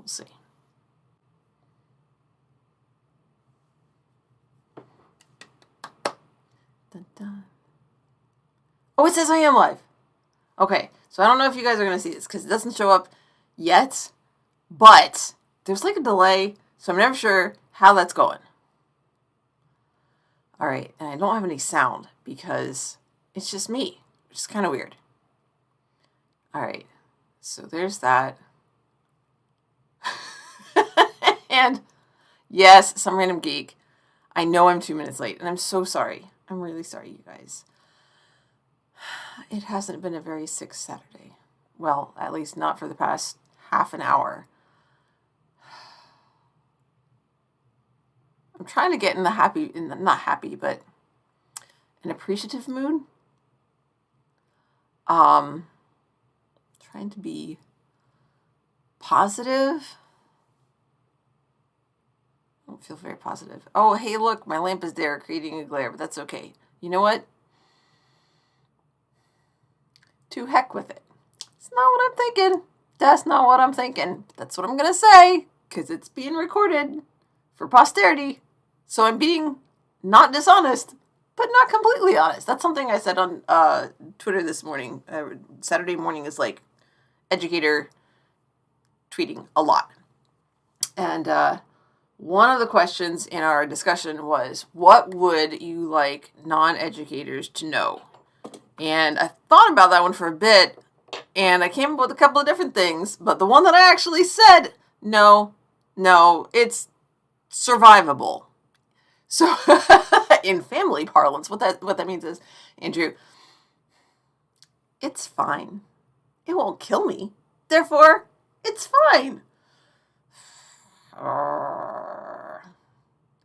We'll see. Dun, dun. Oh, it says I am live. Okay, so I don't know if you guys are going to see this because it doesn't show up yet, but there's like a delay, so I'm never sure how that's going. All right, and I don't have any sound because it's just me, which is kind of weird. All right, so there's that. And yes, some random geek. I know I'm 2 minutes late, and I'm so sorry. I'm really sorry, you guys. It hasn't been a very sick Saturday. Well, at least not for the past half an hour. I'm trying to get in the not happy, but an appreciative mood. Trying to be positive. I don't feel very positive. Oh, hey, look, my lamp is there creating a glare, but that's okay. You know what? To heck with it. It's not what I'm thinking. That's not what I'm thinking. That's what I'm going to say, because it's being recorded for posterity. So I'm being not dishonest, but not completely honest. That's something I said on Twitter this morning. Saturday morning is like educator tweeting a lot. And one of the questions in our discussion was, what would you like non-educators to know? And I thought about that one for a bit, and I came up with a couple of different things, but the one that I actually said, no, it's survivable. So, in family parlance, what that means is, Andrew, it's fine. It won't kill me. Therefore, it's fine.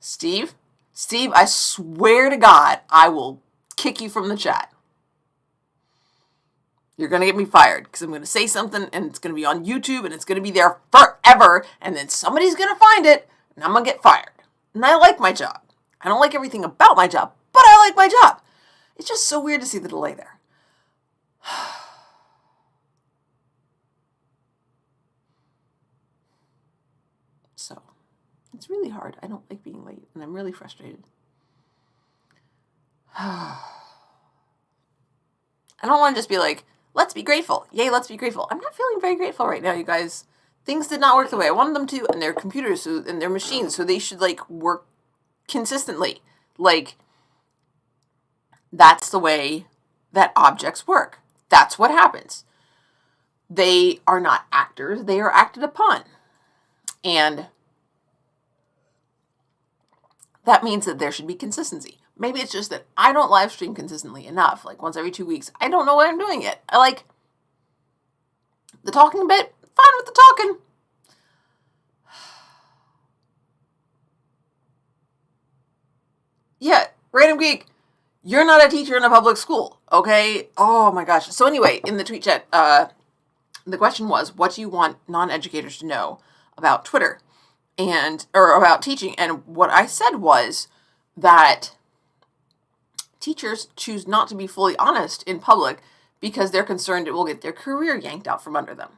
Steve, I swear to God, I will kick you from the chat. You're going to get me fired because I'm going to say something and it's going to be on YouTube and it's going to be there forever. And then somebody's going to find it and I'm going to get fired. And I like my job. I don't like everything about my job, but I like my job. It's just so weird to see the delay there. So, it's really hard. I don't like being late and I'm really frustrated. I don't want to just be like, let's be grateful. Yay, let's be grateful. I'm not feeling very grateful right now, you guys. Things did not work the way I wanted them to, and their computers and their machines, so they should like work consistently. Like, that's the way that objects work. That's what happens. They are not actors, they are acted upon. And that means that there should be consistency. Maybe it's just that I don't live stream consistently enough. Like once every 2 weeks. I don't know what I'm doing yet. I like the talking bit. Fine with the talking. Yeah, random geek. You're not a teacher in a public school, okay? Oh my gosh. So anyway, in the tweet chat, the question was, what do you want non-educators to know about Twitter or about teaching? And what I said was that teachers choose not to be fully honest in public because they're concerned it will get their career yanked out from under them.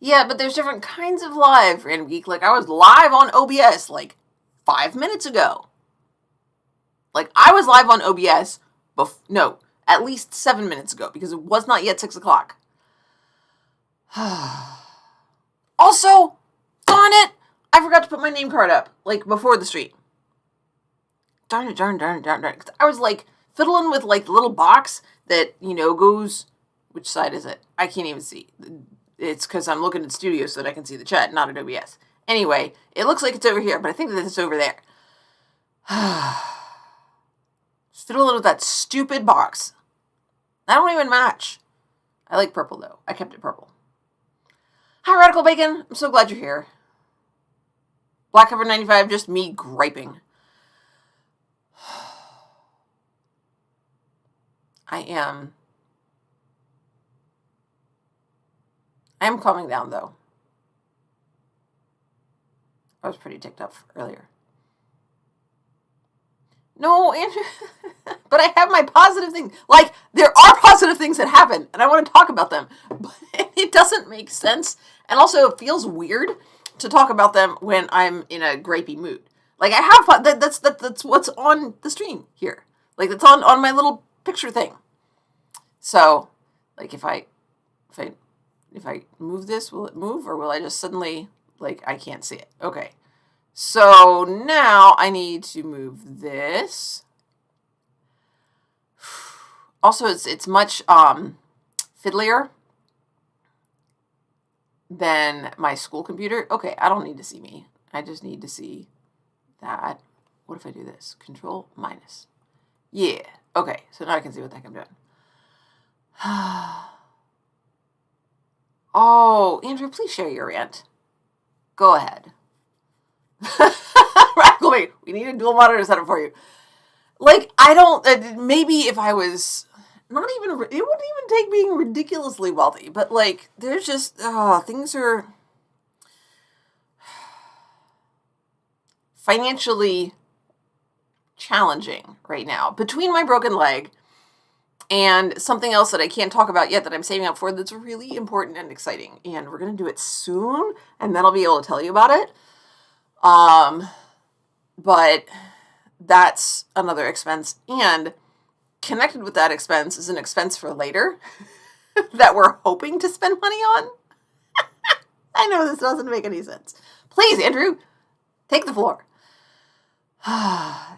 Yeah, but there's different kinds of live, Random Geek. Like, I was live on OBS, like, 5 minutes ago. Like, I was live on OBS, at least 7 minutes ago, because it was not yet 6 o'clock. Also, darn it, I forgot to put my name card up, like, before the stream. Darn it. I was, like, fiddling with, like, the little box that, goes... Which side is it? I can't even see. It's because I'm looking at Studio so that I can see the chat, not at OBS. Anyway, it looks like it's over here, but I think that it's over there. Fiddling with that stupid box. I don't even match. I like purple, though. I kept it purple. Hi, Radical Bacon. I'm so glad you're here. Black Cover 95, just me griping. I am calming down, though. I was pretty ticked up earlier. No, Andrew, but I have my positive things. Like, there are positive things that happen, and I want to talk about them. But it doesn't make sense. And also, it feels weird to talk about them when I'm in a gripey mood. Like, I have fun. That's what's on the stream here. Like, it's on my little picture thing. So, like, if I move this, will it move, or will I just suddenly, like, I can't see it? Okay. So now I need to move this. Also, it's much fiddlier than my school computer. Okay, I don't need to see me. I just need to see that. What if I do this? Control minus. Yeah. Okay, so now I can see what the heck I'm doing. Oh, Andrew, please share your rant. Go ahead. Wait, we need a dual monitor setup for you. Like, I don't, maybe if I was not even, it wouldn't even take being ridiculously wealthy, but like, there's just, things are financially challenging right now. Between my broken leg and something else that I can't talk about yet that I'm saving up for that's really important and exciting. And we're going to do it soon, and then I'll be able to tell you about it. But that's another expense. And connected with that expense is an expense for later that we're hoping to spend money on. I know this doesn't make any sense. Please, Andrew, take the floor.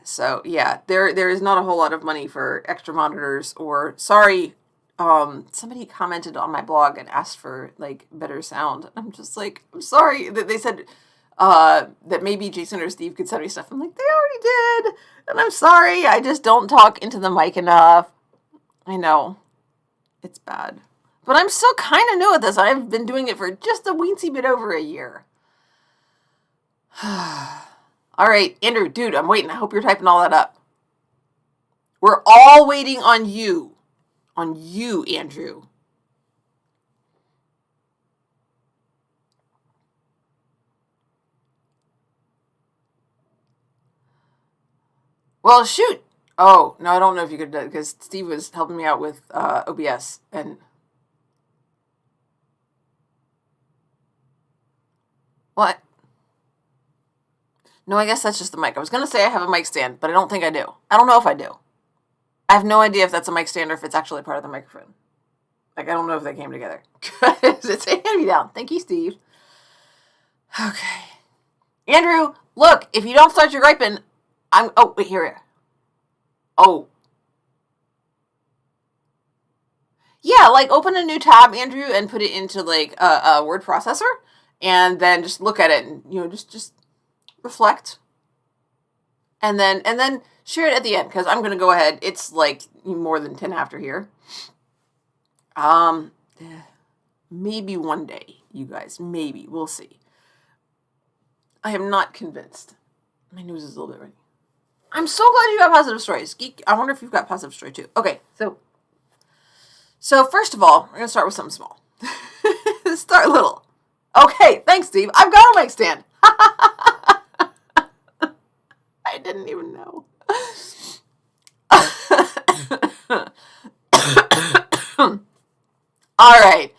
So yeah, there is not a whole lot of money for extra monitors or sorry. Somebody commented on my blog and asked for like better sound. I'm just like, I'm sorry that they said that maybe Jason or Steve could send me stuff. I'm like, they already did. And I'm sorry. I just don't talk into the mic enough. I know. It's bad. But I'm still kind of new at this. I've been doing it for just a weensy bit over a year. All right, Andrew, dude, I'm waiting. I hope you're typing all that up. We're all waiting on you. On you, Andrew. Well, shoot. Oh, no, I don't know if you could, because Steve was helping me out with OBS. And what? No, I guess that's just the mic. I was going to say I have a mic stand, but I don't think I do. I don't know if I do. I have no idea if that's a mic stand or if it's actually part of the microphone. Like, I don't know if they came together. It's a hand-me-down. Thank you, Steve. Okay. Andrew, look, if you don't start your griping, oh, wait, here. Oh. Yeah, like, open a new tab, Andrew, and put it into, like, a word processor, and then just look at it and, just reflect. And then share it at the end, because I'm going to go ahead. It's, like, more than 10 after here. Maybe one day, you guys. Maybe. We'll see. I am not convinced. My nose is a little bit runny. I'm so glad you got positive stories. Geek, I wonder if you've got positive story too. Okay, so first of all, we're going to start with something small. Start little. Okay, thanks, Steve. I've got a mic stand. I didn't even know. All right.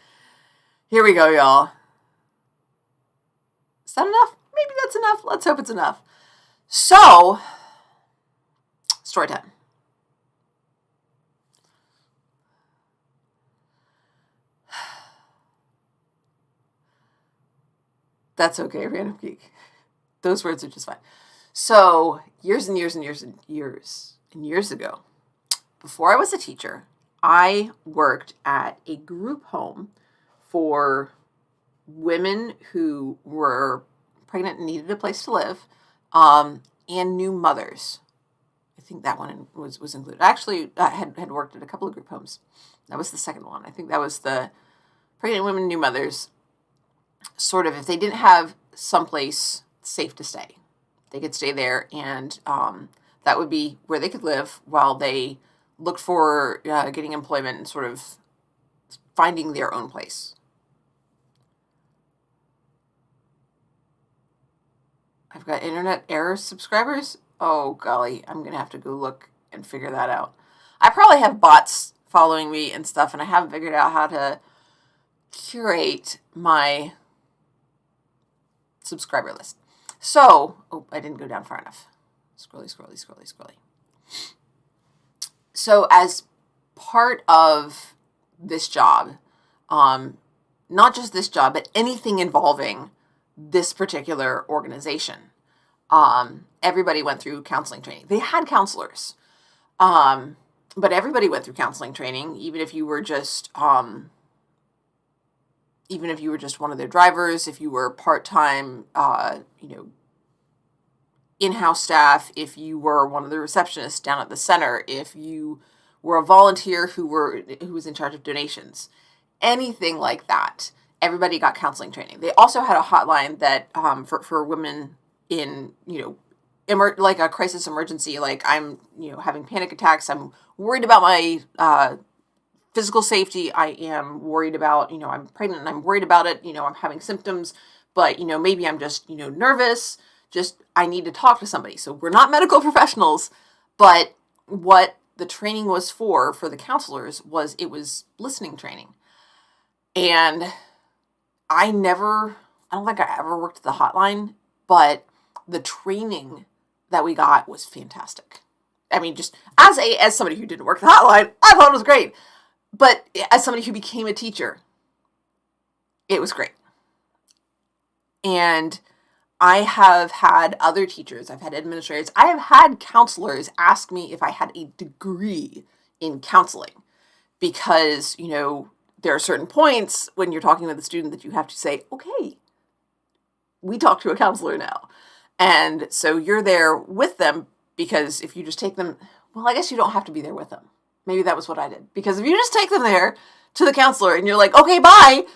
Here we go, y'all. Is that enough? Maybe that's enough. Let's hope it's enough. So, story time. That's okay, Random Geek. Those words are just fine. So, years and years and years and years and years ago, before I was a teacher, I worked at a group home for women who were pregnant and needed a place to live, and new mothers. I think that one was included. I actually had worked at a couple of group homes. That was the second one. I think that was the pregnant women, new mothers. Sort of, if they didn't have someplace safe to stay, they could stay there, and that would be where they could live while they looked for getting employment and sort of finding their own place. I've got internet error subscribers. Oh, golly, I'm going to have to go look and figure that out. I probably have bots following me and stuff, and I haven't figured out how to curate my subscriber list. So, oh, I didn't go down far enough. Scrolly. So, as part of this job, not just this job, but anything involving this particular organization, everybody went through counseling training. They had counselors, but everybody went through counseling training, even if you were just one of their drivers, if you were part-time, in-house staff, if you were one of the receptionists down at the center, if you were a volunteer who was in charge of donations, anything like that, everybody got counseling training. They also had a hotline that for women in like a crisis emergency, like I'm having panic attacks, I'm worried about my physical safety, I am worried about I'm pregnant and I'm worried about it, I'm having symptoms, but maybe I'm just nervous, just I need to talk to somebody. So we're not medical professionals, but what the training was for the counselors was listening training. And I don't think I ever worked at the hotline, but the training that we got was fantastic. I mean, just as somebody who didn't work at the hotline, I thought it was great. But as somebody who became a teacher, it was great. And I have had other teachers, I've had administrators, I have had counselors ask me if I had a degree in counseling, because, there are certain points when you're talking with a student that you have to say, okay, we talk to a counselor now. And so you're there with them, because if you just take them, well, I guess you don't have to be there with them. Maybe that was what I did. Because if you just take them there to the counselor and you're like, okay, bye,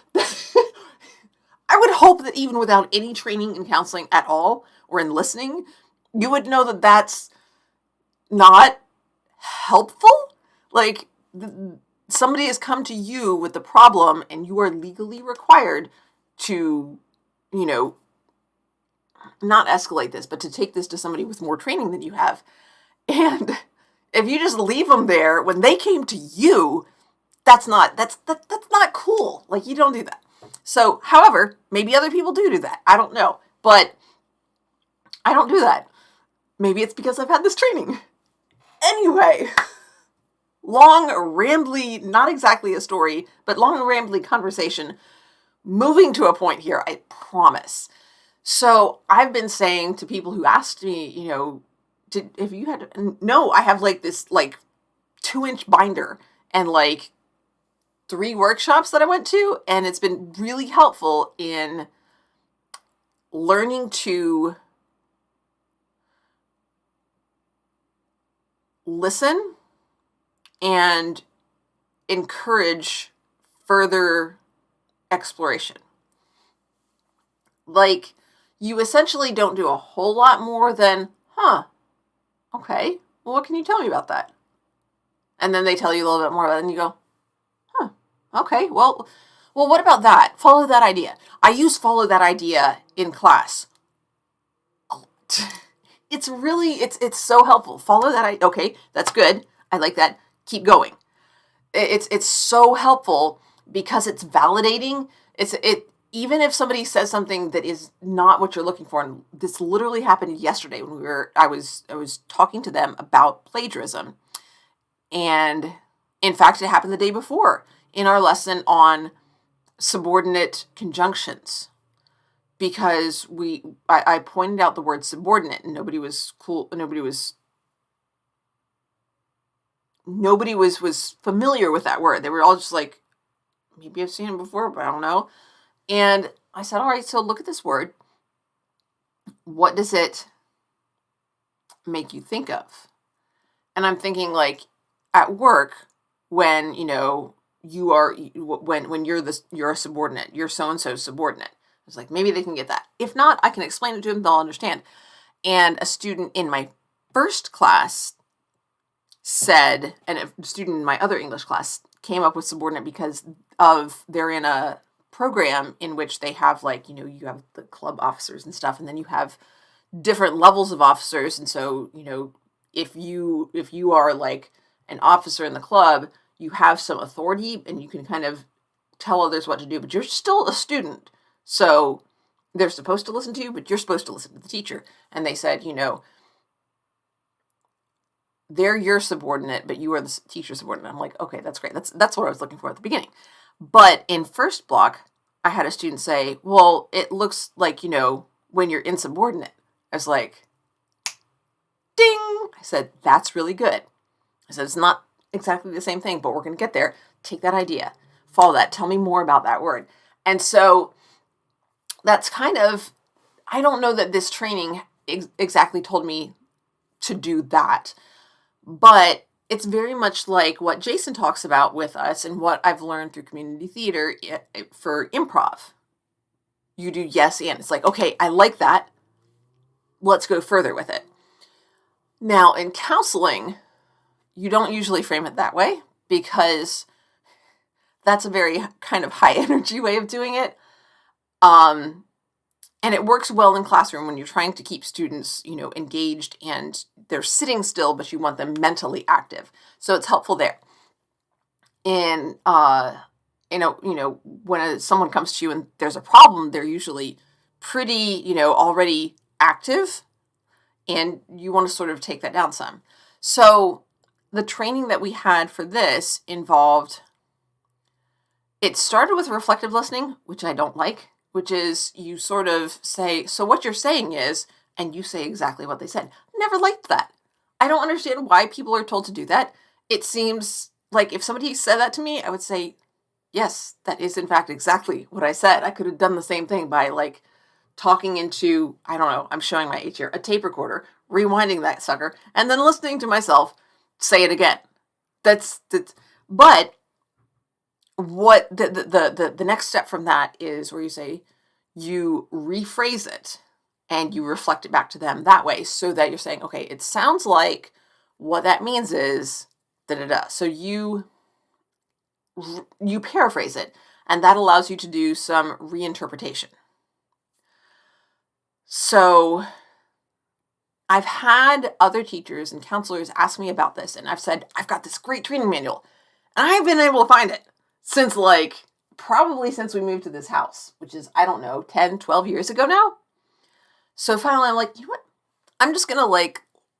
I would hope that even without any training in counseling at all or in listening, you would know that that's not helpful. Like, somebody has come to you with the problem and you are legally required to, not escalate this, but to take this to somebody with more training than you have. And if you just leave them there when they came to you, that's not cool. Like, you don't do that. So, however, maybe other people do that. I don't know. But I don't do that. Maybe it's because I've had this training. Anyway, long, rambly, not exactly a story, but long, rambly conversation. Moving to a point here, I promise. So I've been saying to people who asked me, if you had no, I have like this 2-inch binder and 3 workshops that I went to, and it's been really helpful in learning to listen and encourage further exploration. You essentially don't do a whole lot more than, okay, well, what can you tell me about that? And then they tell you a little bit more, and you go, okay, well, what about that? Follow that idea. I use follow that idea in class a lot. It's so helpful. Follow that idea. Okay, that's good. I like that. Keep going. It's so helpful because it's validating. Even if somebody says something that is not what you're looking for, and this literally happened yesterday when I was talking to them about plagiarism, and in fact, it happened the day before in our lesson on subordinate conjunctions, because I pointed out the word subordinate, and nobody was familiar with that word. They were all just like, maybe I've seen it before, but I don't know. And I said, all right, so look at this word. What does it make you think of? And I'm thinking at work, when, when you're a subordinate, you're so-and-so's subordinate. I was like, maybe they can get that. If not, I can explain it to them, they'll understand. And a student in my first class said, and a student in my other English class came up with subordinate because they're in a program in which they have you have the club officers and stuff, and then you have different levels of officers. And so, if you are like an officer in the club, you have some authority and you can kind of tell others what to do, but you're still a student. So they're supposed to listen to you, but you're supposed to listen to the teacher. And they said, they're your subordinate, but you are the teacher's subordinate. I'm like, okay, that's great. That's what I was looking for at the beginning. But in first block, I had a student say, well, it looks like, when you're insubordinate. I was like, ding. I said, that's really good. I said, it's not exactly the same thing, but we're going to get there. Take that idea. Follow that. Tell me more about that word. And so that's kind of, I don't know that this training exactly told me to do that, but it's very much like what Jason talks about with us and what I've learned through community theater for improv. You do yes and. It's like, okay, I like that. Let's go further with it. Now, in counseling, you don't usually frame it that way because that's a very kind of high energy way of doing it. And it works well in classroom when you're trying to keep students, engaged and they're sitting still, but you want them mentally active. So it's helpful there. And, when someone comes to you and there's a problem, they're usually pretty, already active, and you want to sort of take that down some. So the training that we had for this involved, it started with reflective listening, which I don't like, which is you sort of say, so what you're saying is, and you say exactly what they said. Never liked that. I don't understand why people are told to do that. It seems like if somebody said that to me, I would say, yes, that is in fact exactly what I said. I could have done the same thing by like talking into, I don't know, I'm showing my age here, a tape recorder, rewinding that sucker, and then listening to myself say it again. But what the next step from that is where you say, you rephrase it and you reflect it back to them that way, so that you're saying, okay, it sounds like what that means is da-da-da. So you paraphrase it, and that allows you to do some reinterpretation. So I've had other teachers and counselors ask me about this, and I've said, I've got this great training manual, and I've been able to find it since probably since we moved to this house, which is, 10, 12 years ago now. So finally I'm like, you know what? I'm just going to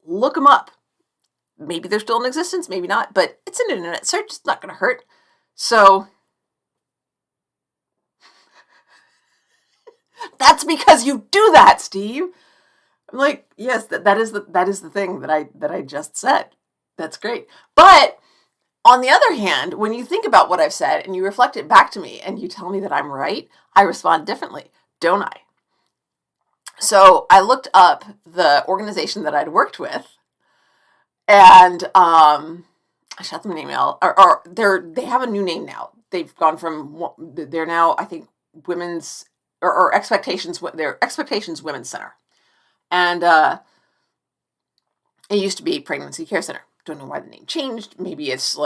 look them up. Maybe they're still in existence, maybe not, but it's an internet search. It's not going to hurt. So that's because you do that, Steve. I'm like, yes, that is the thing that I just said. That's great. But on the other hand, when you think about what I've said and you reflect it back to me and you tell me that I'm right, I respond differently, don't I? So I looked up the organization that I'd worked with, and I shot them an email, or they have a new name now. They've gone from, they're now, I think, women's, or Expectations, they're Expectations Women's Center. And it used to be Pregnancy Care Center. Don't know why the name changed. Maybe it's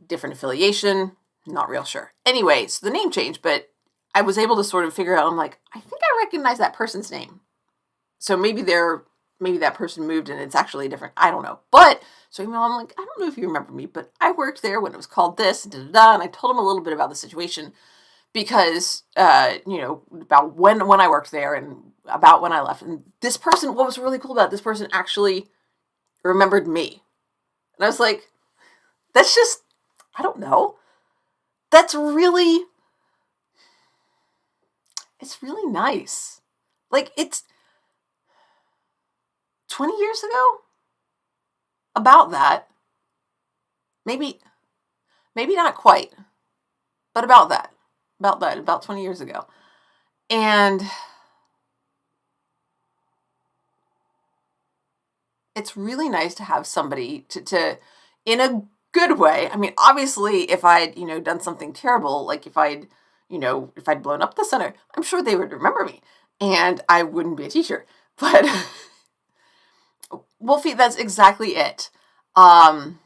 different affiliation. Not real sure. Anyway, so the name changed, but I was able to sort of figure out, I'm like, I think I recognize that person's name. So maybe that person moved and it's actually different. I don't know. But so I'm like, I don't know if you remember me, but I worked there when it was called this, and and I told him a little bit about the situation because, about when I worked there and about when I left. And this person, what was really cool about it, this person actually remembered me. And I was like, that's just, I don't know. It's really nice. It's 20 years ago? About that. Maybe not quite, but about that. About 20 years ago. And it's really nice to have somebody to in a good way. I mean, obviously, if I'd, done something terrible, if I'd blown up the center, I'm sure they would remember me and I wouldn't be a teacher. But Wolfie, that's exactly it. When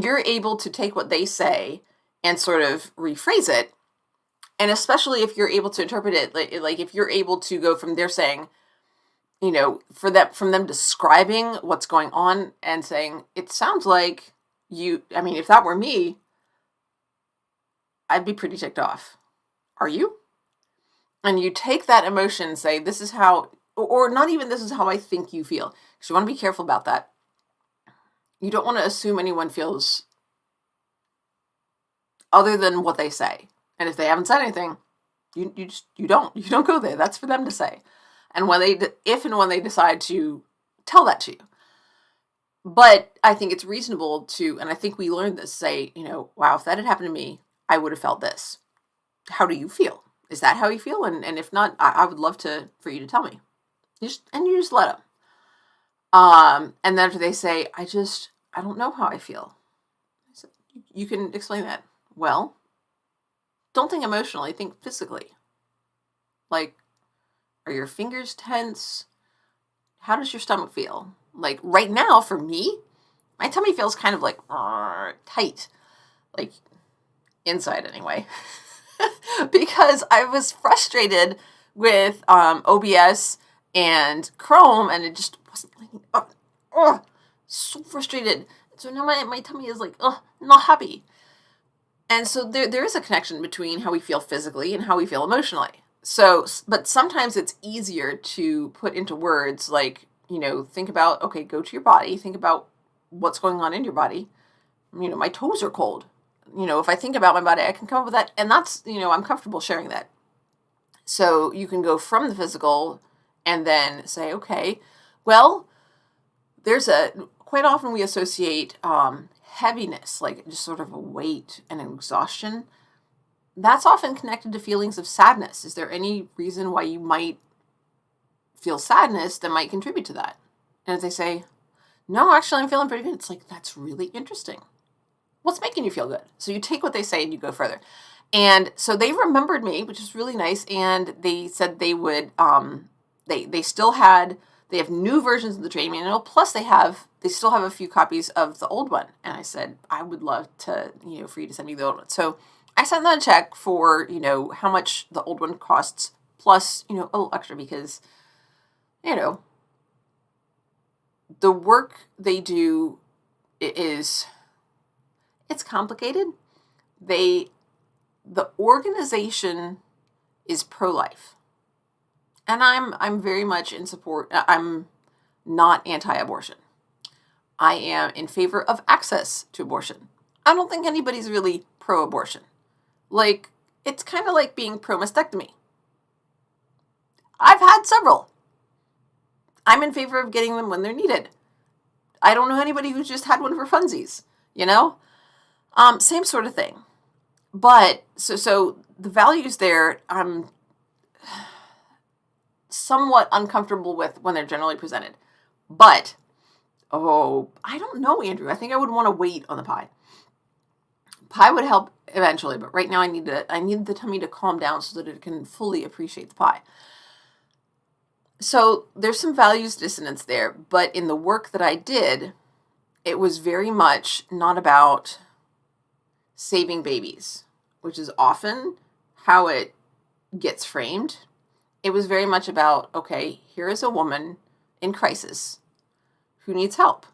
you're able to take what they say and sort of rephrase it, and especially if you're able to interpret it, like if you're able to go from their saying, from them describing what's going on and saying, it sounds like if that were me, I'd be pretty ticked off. Are you? And you take that emotion and say, this is how, or not even this is how I think you feel. Because you want to be careful about that. You don't want to assume anyone feels other than what they say. And if they haven't said anything, you don't go there. That's for them to say. And if and when they decide to tell that to you. But I think it's reasonable to, and I think we learned this, say, wow, if that had happened to me, I would have felt this. How do you feel? Is that how you feel? And if not, I would love for you to tell me. You just let them. And then after they say, I don't know how I feel. So you can explain that. Well, don't think emotionally, think physically. Like, are your fingers tense? How does your stomach feel? Like right now, for me, my tummy feels kind of like tight. Like inside anyway. Because I was frustrated with OBS and Chrome, and it just wasn't letting up. So frustrated. So now my tummy is like, not happy. And so there is a connection between how we feel physically and how we feel emotionally. So, but sometimes it's easier to put into words like, think about, okay, go to your body, think about what's going on in your body. My toes are cold. If I think about my body, I can come up with that. And that's, I'm comfortable sharing that. So you can go from the physical and then say, okay, well, quite often we associate heaviness, like just sort of a weight and an exhaustion. That's often connected to feelings of sadness. Is there any reason why you might feel sadness that might contribute to that? And if they say, no, actually, I'm feeling pretty good. It's like, that's really interesting. What's making you feel good? So you take what they say and you go further. And so they remembered me, which is really nice. And they said they would, they have new versions of the training manual. Plus they still have a few copies of the old one. And I said, I would love to, for you to send me the old one. So I sent them a check for, how much the old one costs, plus, a little extra because, the work they do it's complicated. The organization is pro-life. And I'm very much in support. I'm not anti-abortion. I am in favor of access to abortion. I don't think anybody's really pro-abortion. Like, it's kind of like being pro-mastectomy. I've had several. I'm in favor of getting them when they're needed. I don't know anybody who's just had one for funsies, Same sort of thing. But, so the values there, I'm somewhat uncomfortable with when they're generally presented. But, I don't know, Andrew. I think I would want to wait on the pie. Pie would help eventually, but right now I need the tummy to calm down so that it can fully appreciate the pie. So there's some values dissonance there, but in the work that I did, it was very much not about saving babies, which is often how it gets framed. It was very much about, okay, here is a woman in crisis who needs help.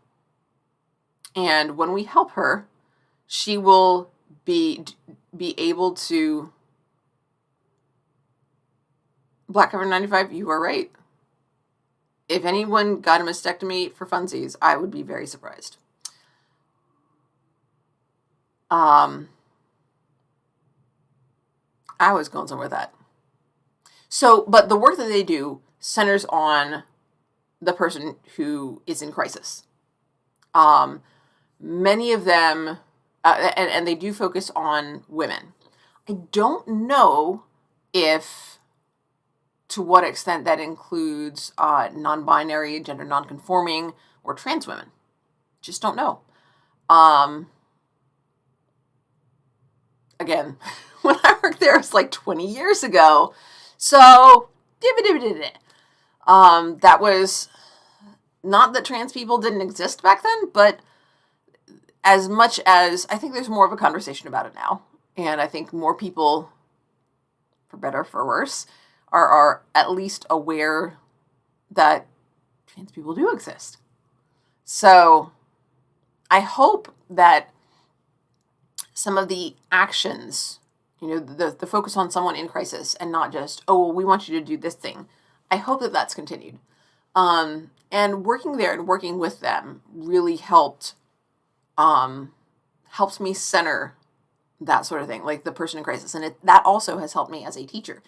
And when we help her, she will be able to... Black Cover 95, you are right. If anyone got a mastectomy for funsies, I would be very surprised. I was going somewhere with that. So, but the work that they do centers on the person who is in crisis. Many of them, and they do focus on women. I don't know to what extent that includes non-binary, gender non-conforming, or trans women. Just don't know. Again, when I worked there, it was like 20 years ago. So, that was not that trans people didn't exist back then, but as much as I think there's more of a conversation about it now. And I think more people, for better or for worse, are at least aware that trans people do exist. So I hope that some of the actions, the focus on someone in crisis and not just, oh, well, we want you to do this thing. I hope that that's continued. And working there and working with them really helps me center that sort of thing, like the person in crisis. And that also has helped me as a teacher,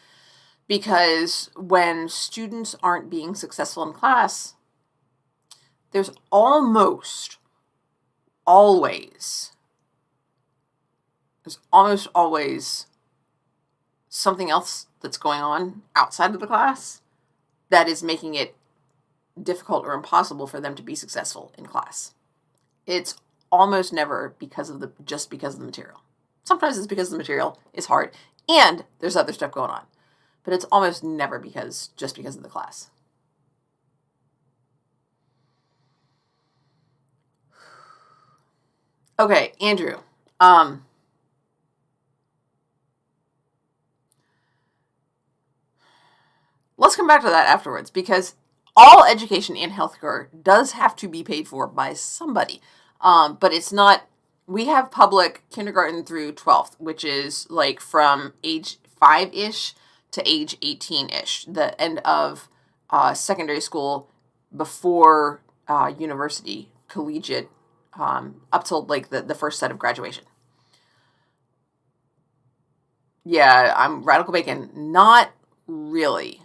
because when students aren't being successful in class, there's almost always something else that's going on outside of the class that is making it difficult or impossible for them to be successful in class. It's almost never just because of the material. Sometimes it's because the material is hard and there's other stuff going on, but it's almost never just because of the class. Okay, Andrew. Let's come back to that afterwards, because all education and healthcare does have to be paid for by somebody. But it's not, we have public kindergarten through 12th, which is like from age 5-ish to age 18-ish, the end of secondary school before university, collegiate, up till like the first set of graduation. Yeah, I'm radical bacon. Not really.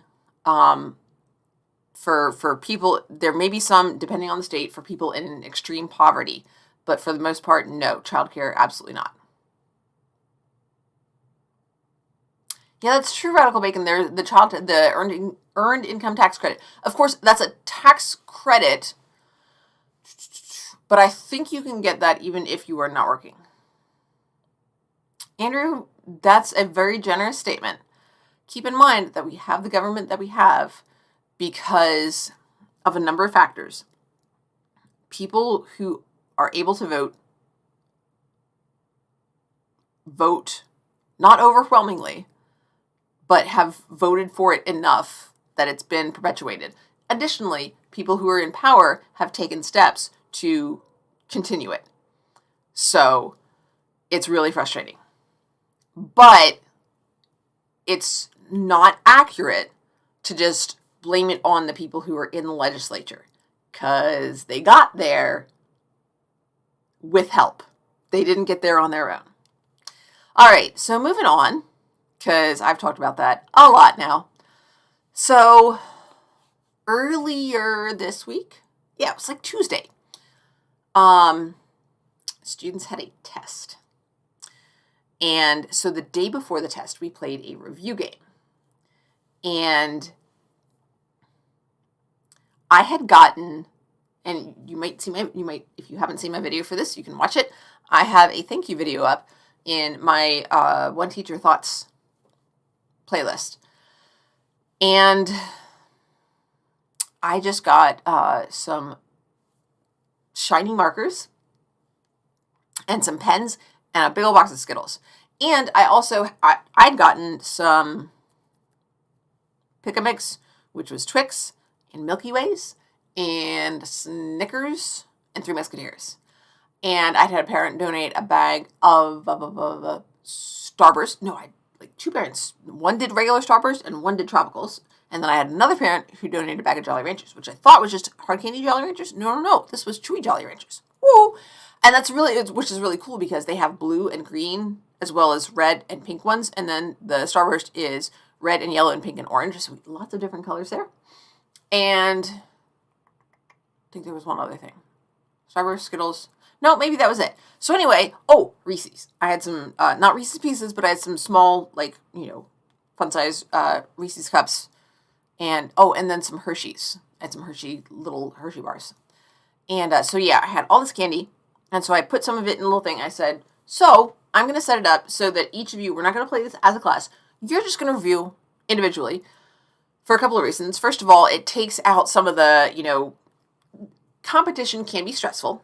For people, there may be some, depending on the state, for people in extreme poverty, but for the most part, no. Childcare, absolutely not. Yeah, that's true, radical bacon. There's the earned income tax credit. Of course, that's a tax credit, but I think you can get that even if you are not working. Andrew, that's a very generous statement. Keep in mind that we have the government that we have because of a number of factors. People who are able to vote not overwhelmingly, but have voted for it enough that it's been perpetuated. Additionally, people who are in power have taken steps to continue it. So it's really frustrating. But it's not accurate to just blame it on the people who are in the legislature, because they got there with help. They didn't get there on their own. All right, so moving on, because I've talked about that a lot now. So earlier this week, it was like Tuesday, students had a test. And so the day before the test, we played a review game. And I had gotten, and if you haven't seen my video for this, you can watch it. I have a thank you video up in my One Teacher Thoughts playlist. And I just got some shiny markers and some pens and a big old box of Skittles. And I'd gotten some Pick-a-Mix, which was Twix and Milky Ways and Snickers and Three Musketeers. And I'd had a parent donate a bag of Starburst. No, I had like two parents. One did regular Starburst and one did Tropicals. And then I had another parent who donated a bag of Jolly Ranchers, which I thought was just hard candy Jolly Ranchers. No. This was chewy Jolly Ranchers. Woo! And which is really cool because they have blue and green as well as red and pink ones. And then the Starburst is red and yellow and pink and orange. So lots of different colors there. And I think there was one other thing. Starburst, Skittles. No, maybe that was it. So anyway, Reese's. I had some, not Reese's Pieces, but I had some small, fun size Reese's cups. And then some Hershey's. I had some little Hershey bars. And I had all this candy. And so I put some of it in a little thing. I said, so I'm going to set it up so that each of you, we're not going to play this as a class. You're just going to review individually for a couple of reasons. First of all, it takes out some of the, competition can be stressful.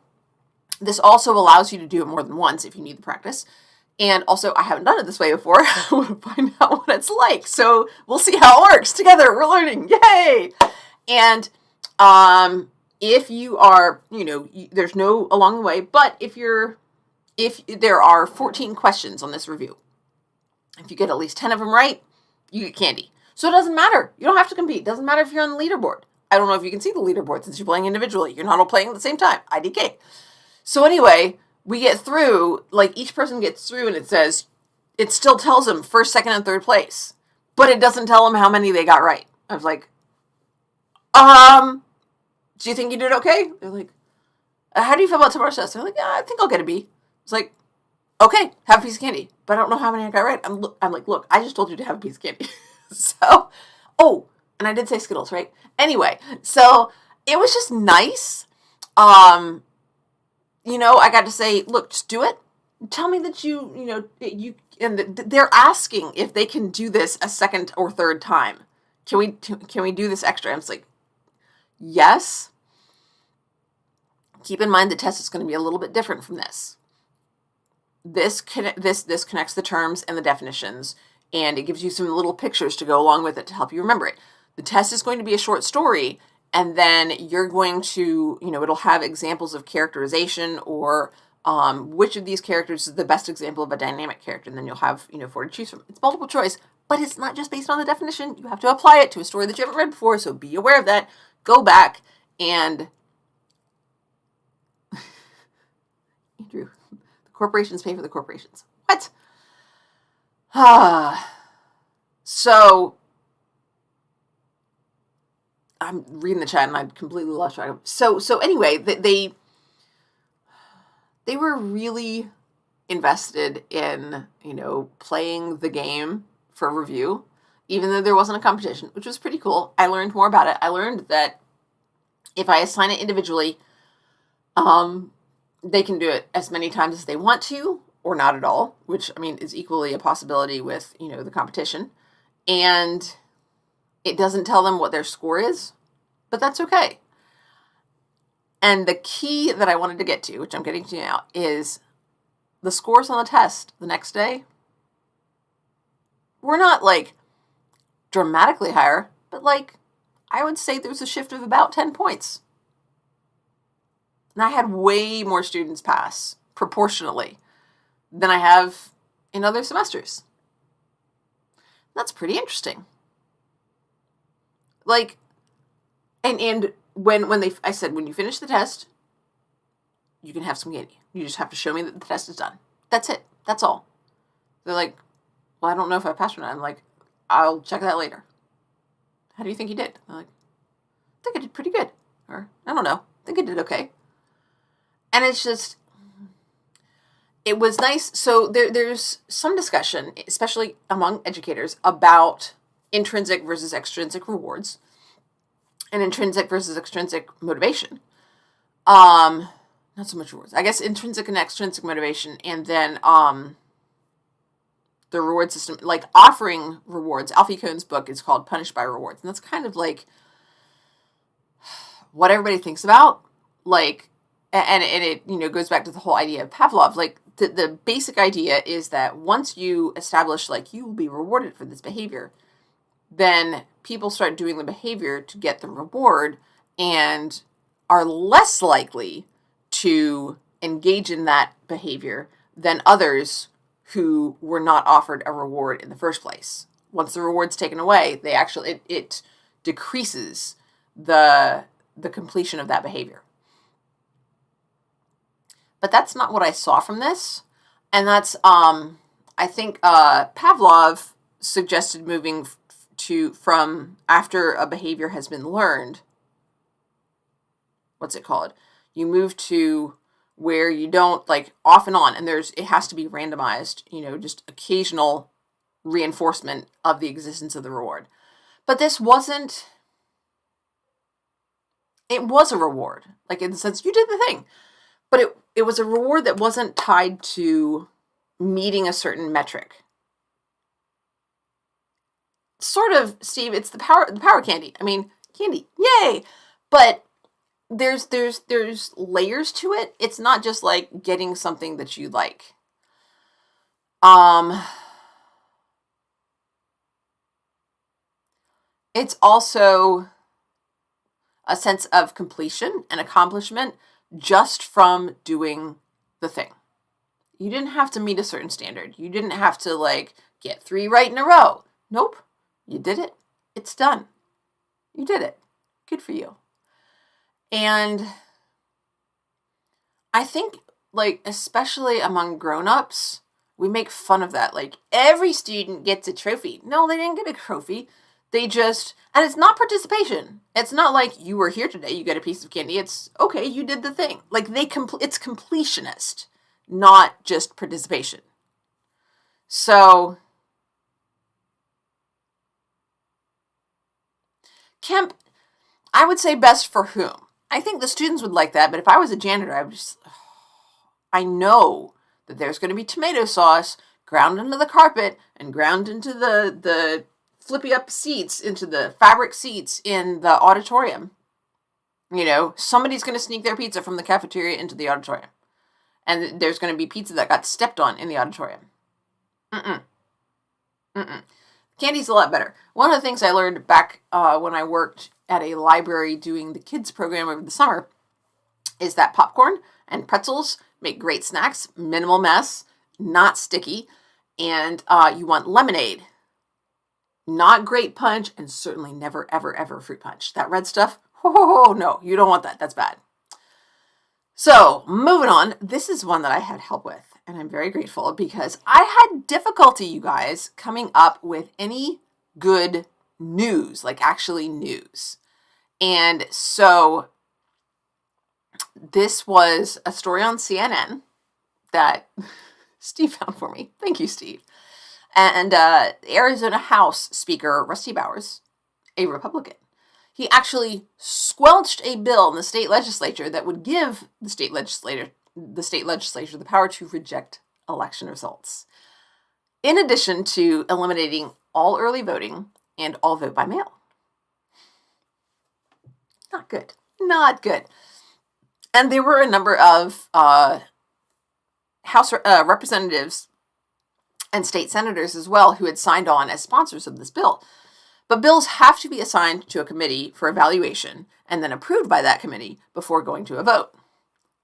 This also allows you to do it more than once if you need the practice. And also, I haven't done it this way before. I want to find out what it's like. So we'll see how it works together. We're learning. Yay! And If you are, there's no along the way, but if there are 14 questions on this review, if you get at least 10 of them right, you get candy. So it doesn't matter. You don't have to compete. It doesn't matter if you're on the leaderboard. I don't know if you can see the leaderboard since you're playing individually. You're not all playing at the same time. IDK. So anyway, we get through, like each person gets through and it still tells them first, second, and third place. But it doesn't tell them how many they got right. I was like, do you think you did okay? They're like, how do you feel about tomorrow's test? They're like, yeah, I think I'll get a B. It's like, okay, have a piece of candy. But I don't know how many I got right. I'm like, look, I just told you to have a piece of candy. So, and I did say Skittles, right? Anyway, so it was just nice. I got to say, look, just do it. Tell me that they're asking if they can do this a second or third time. Can we do this extra? I'm just like, yes. Keep in mind the test is going to be a little bit different from this. This connects the terms and the definitions, and it gives you some little pictures to go along with it to help you remember it. The test is going to be a short story, and then you're going to, it'll have examples of characterization or which of these characters is the best example of a dynamic character, and then you'll have, 4 to choose from. It's multiple choice, but it's not just based on the definition. You have to apply it to a story that you haven't read before, so be aware of that. Go back and... Andrew, the corporations pay for the corporations. What? So... I'm reading the chat and I completely lost track of it. So anyway, they were really invested in, playing the game for review, even though there wasn't a competition, which was pretty cool. I learned more about it. I learned that if I assign it individually, they can do it as many times as they want to, or not at all, which, is equally a possibility with, the competition. And it doesn't tell them what their score is, but that's okay. And the key that I wanted to get to, which I'm getting to now, is the scores on the test the next day were not, dramatically higher, but, I would say there's a shift of about 10 points. And I had way more students pass, proportionally, than I have in other semesters. That's pretty interesting. And I said, when you finish the test, you can have some candy. You just have to show me that the test is done. That's it. That's all. They're like, well, I don't know if I passed or not. I'm like, I'll check that later. How do you think you did? They're like, I think I did pretty good. Or, I don't know. I think I did okay. And it's just, it was nice. So there's some discussion, especially among educators, about intrinsic versus extrinsic rewards and intrinsic versus extrinsic motivation. Not so much rewards. I guess intrinsic and extrinsic motivation, and then the reward system, offering rewards. Alfie Kohn's book is called Punished by Rewards, and that's kind of what everybody thinks about. And it goes back to the whole idea of Pavlov. The basic idea is that once you establish you will be rewarded for this behavior, then people start doing the behavior to get the reward and are less likely to engage in that behavior than others who were not offered a reward in the first place. Once the reward's taken away, it decreases the completion of that behavior. But that's not what I saw from this. And that's, I think Pavlov suggested moving from after a behavior has been learned, what's it called? You move to where you don't, off and on, and it has to be randomized, just occasional reinforcement of the existence of the reward. But this wasn't, it was a reward, in the sense you did the thing. But it was a reward that wasn't tied to meeting a certain metric. Sort of, Steve, it's the power candy. Candy, yay! But there's layers to it. It's not just getting something that you like. It's also, a sense of completion and accomplishment just from doing the thing. You didn't have to meet a certain standard. You didn't have to like get 3 right in a row. Nope. You did it. It's done. You did it. Good for you. And I think, like, especially among grown-ups, we make fun of that. Like, every student gets a trophy. No, they didn't get a trophy. They just, and it's not participation. It's not like you were here today, you get a piece of candy. It's, okay, you did the thing. Like, it's completionist, not just participation. So, Kemp, I would say best for whom? I think the students would like that, but if I was a janitor, I know that there's going to be tomato sauce ground into the carpet and ground into the flippy up seats, into the fabric seats in the auditorium. You know, somebody's going to sneak their pizza from the cafeteria into the auditorium. And there's going to be pizza that got stepped on in the auditorium. Candy's a lot better. One of the things I learned back when I worked at a library doing the kids program over the summer is that popcorn and pretzels make great snacks, minimal mess, not sticky, and you want lemonade, not grape punch, and certainly never, ever, ever fruit punch. That red stuff, no, you don't want that. That's bad. So, moving on, this is one that I had help with, and I'm very grateful because I had difficulty, you guys, coming up with any good news, like actually news. And so this was a story on CNN that Steve found for me. Thank you, Steve. And Arizona House Speaker Rusty Bowers, a Republican, he actually squelched a bill in the state legislature that would give the state legislature the power to reject election results, in addition to eliminating all early voting and all vote by mail. Not good. Not good. And there were a number of House representatives and state senators as well who had signed on as sponsors of this bill. But bills have to be assigned to a committee for evaluation and then approved by that committee before going to a vote.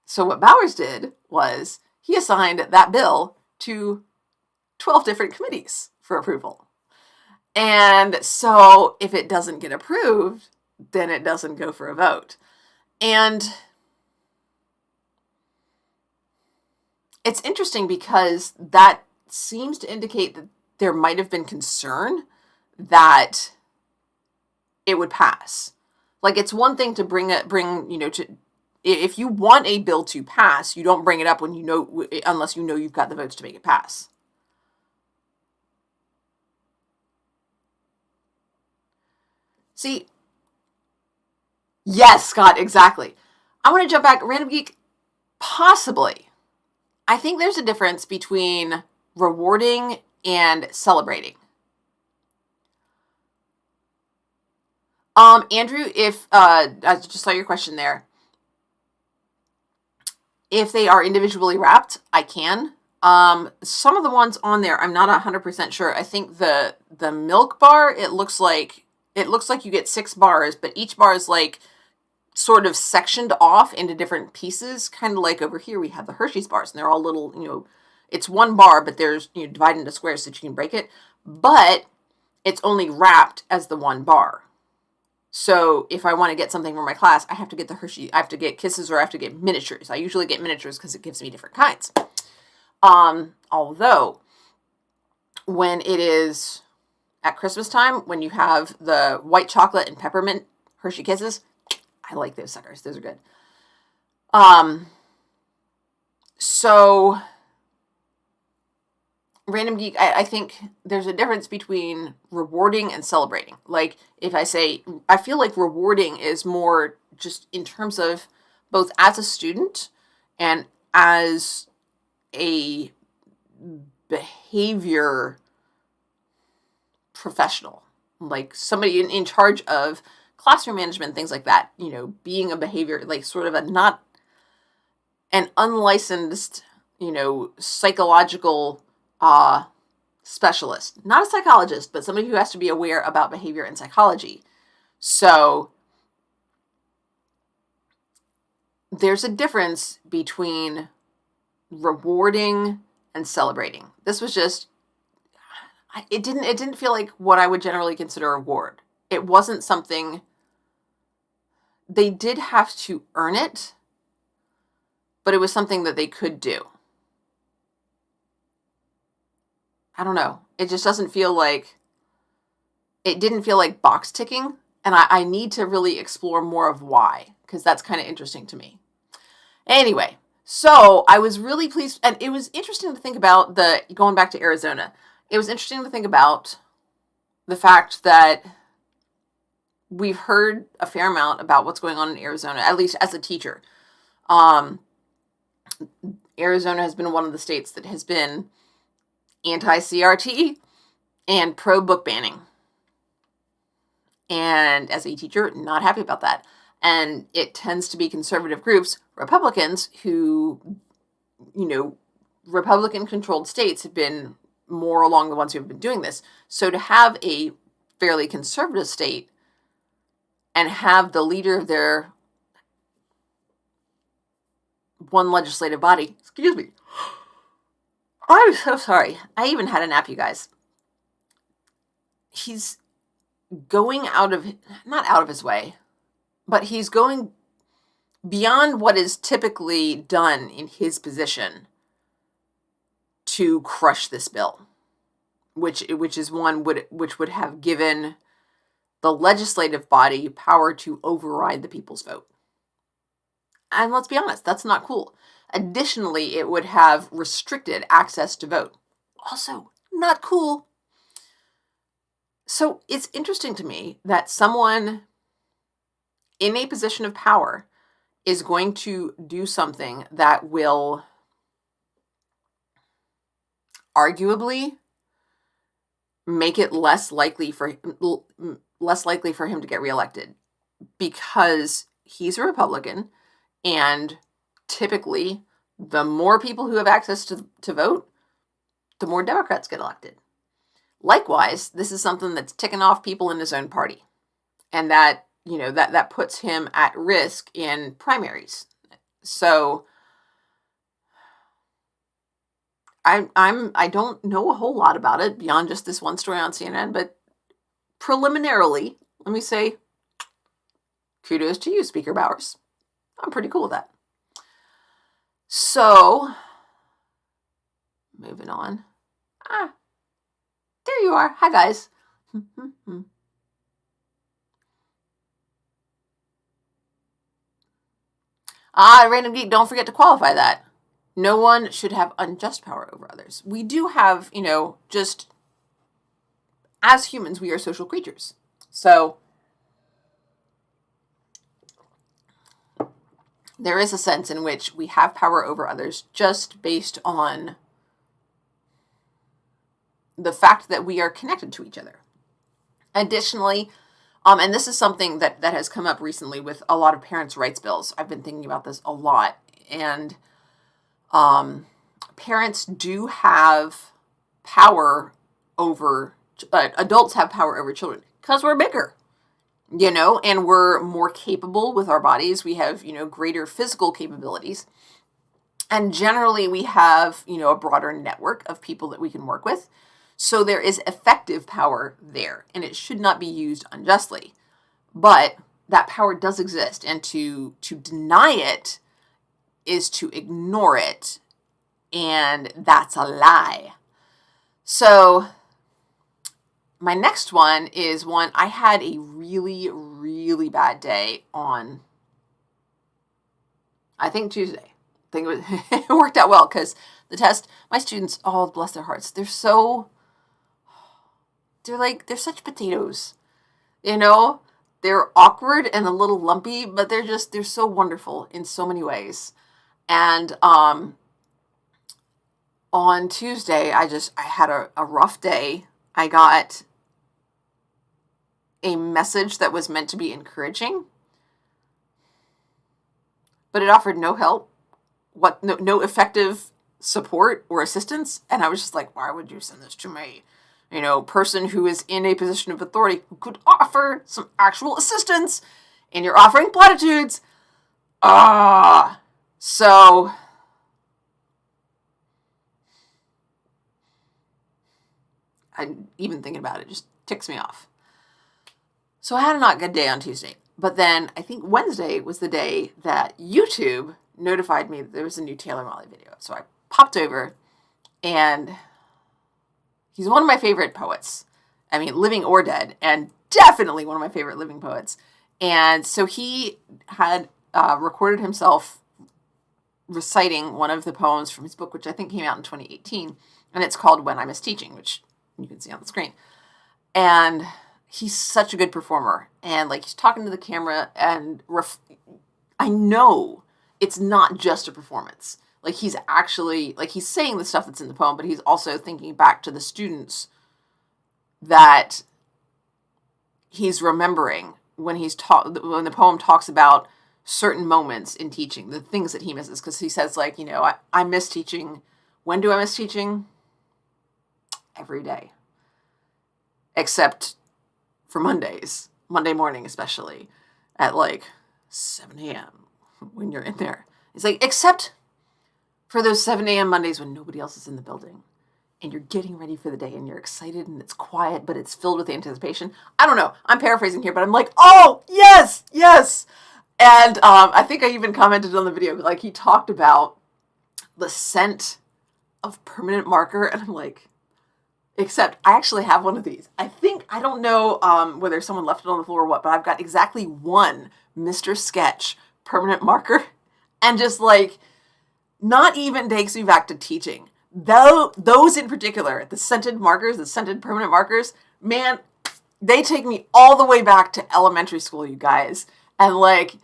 So what Bowers did was he assigned that bill to 12 different committees for approval. And so if it doesn't get approved, then it doesn't go for a vote. And it's interesting because that seems to indicate that there might have been concern that it would pass. Like, it's one thing to if you want a bill to pass, you don't bring it up unless you know you've got the votes to make it pass. See, yes, Scott, exactly. I want to jump back. Random Geek, possibly. I think there's a difference between rewarding and celebrating. Andrew, if I just saw your question there. If they are individually wrapped, I can. Some of the ones on there, I'm not 100% sure. I think the milk bar, it looks like you get 6 bars, but each bar is like sort of sectioned off into different pieces, kind of like over here we have the Hershey's bars, and they're all little, it's one bar, but there's, divided into squares so that you can break it, but it's only wrapped as the one bar. So if I want to get something for my class, I have to get the Hershey, I have to get Kisses, or I have to get miniatures. I usually get miniatures because it gives me different kinds. Although, when it is at Christmas time, when you have the white chocolate and peppermint Hershey Kisses, I like those suckers. Those are good. So, Random Geek, I think there's a difference between rewarding and celebrating. Like, if I say, I feel like rewarding is more just in terms of both as a student and as a behavior professional. Like, somebody in charge of classroom management, things like that. Being a behavior, like sort of not an unlicensed, psychological specialist, not a psychologist, but somebody who has to be aware about behavior and psychology. So there's a difference between rewarding and celebrating. This was just, it didn't feel like what I would generally consider a reward. It wasn't something, they did have to earn it, but it was something that they could do. I don't know. It just doesn't feel like, it didn't feel like box ticking. And I need to really explore more of why, because that's kind of interesting to me. Anyway, so I was really pleased. And it was interesting to think about going back to Arizona, it was interesting to think about the fact that we've heard a fair amount about what's going on in Arizona, at least as a teacher. Arizona has been one of the states that has been anti-CRT and pro-book banning. And as a teacher, not happy about that. And it tends to be conservative groups, Republicans, who, Republican-controlled states have been more along the ones who have been doing this. So to have a fairly conservative state and have the leader of their one legislative body, excuse me, I'm so sorry. I even had a nap, you guys. He's going not out of his way, but he's going beyond what is typically done in his position to crush this bill, which is one which would have given the legislative body power to override the people's vote. And let's be honest, that's not cool. Additionally, it would have restricted access to vote. Also, not cool. So it's interesting to me that someone in a position of power is going to do something that will arguably make it less likely for him to get reelected, because he's a Republican, and typically the more people who have access to vote, the more Democrats get elected. Likewise, this is something that's ticking off people in his own party, and that that puts him at risk in primaries. So I don't know a whole lot about it beyond just this one story on CNN, but preliminarily, let me say kudos to you, Speaker Bowers. I'm pretty cool with that. So, moving on. There you are. Hi, guys. Random Geek, don't forget to qualify that. No one should have unjust power over others. We do have, just as humans, we are social creatures. So, there is a sense in which we have power over others just based on the fact that we are connected to each other. Additionally, and this is something that has come up recently with a lot of parents' rights bills. I've been thinking about this a lot. And parents do have power over, adults have power over children because we're bigger, and we're more capable with our bodies. We have, greater physical capabilities. And generally we have, a broader network of people that we can work with. So there is effective power there, and it should not be used unjustly. But that power does exist, and to deny it is to ignore it, and that's a lie. So my next one is one, I had a really, really bad day on, I think Tuesday. I think it worked out well because the test, my students, oh, bless their hearts, they're such potatoes, they're awkward and a little lumpy, but they're so wonderful in so many ways. And on Tuesday, I had a rough day. I got a message that was meant to be encouraging, but it offered no help, no effective support or assistance. And I was just like, why would you send this to me? Person who is in a position of authority who could offer some actual assistance, and you're offering platitudes. So I'm even thinking about it just ticks me off. So I had a not good day on Tuesday. But then I think Wednesday was the day that YouTube notified me that there was a new Taylor Molly video. So I popped over, and he's one of my favorite poets. I mean, living or dead, and definitely one of my favorite living poets. And so he had recorded himself reciting one of the poems from his book, which I think came out in 2018. And it's called When I Miss Teaching, which you can see on the screen. And he's such a good performer. And like, he's talking to the camera, and I know it's not just a performance. Like, he's actually, like, he's saying the stuff that's in the poem, but he's also thinking back to the students that he's remembering when when the poem talks about certain moments in teaching, the things that he misses. Because he says, like, you know, I miss teaching. When do I miss teaching? Every day. Except for Mondays. Monday morning, especially. At like 7 a.m. when you're in there. It's like, except for those 7 a.m. Mondays when nobody else is in the building. And you're getting ready for the day, and you're excited, and it's quiet, but it's filled with anticipation. I don't know. I'm paraphrasing here, but I'm like, oh, yes, yes. And I think I even commented on the video, like, he talked about the scent of permanent marker, and I'm like, except I actually have one of these. I don't know whether someone left it on the floor or what, but I've got exactly one Mr. Sketch permanent marker, and just like, not even takes me back to teaching. Though those in particular, the scented markers, the scented permanent markers, man, they take me all the way back to elementary school, you guys. And like,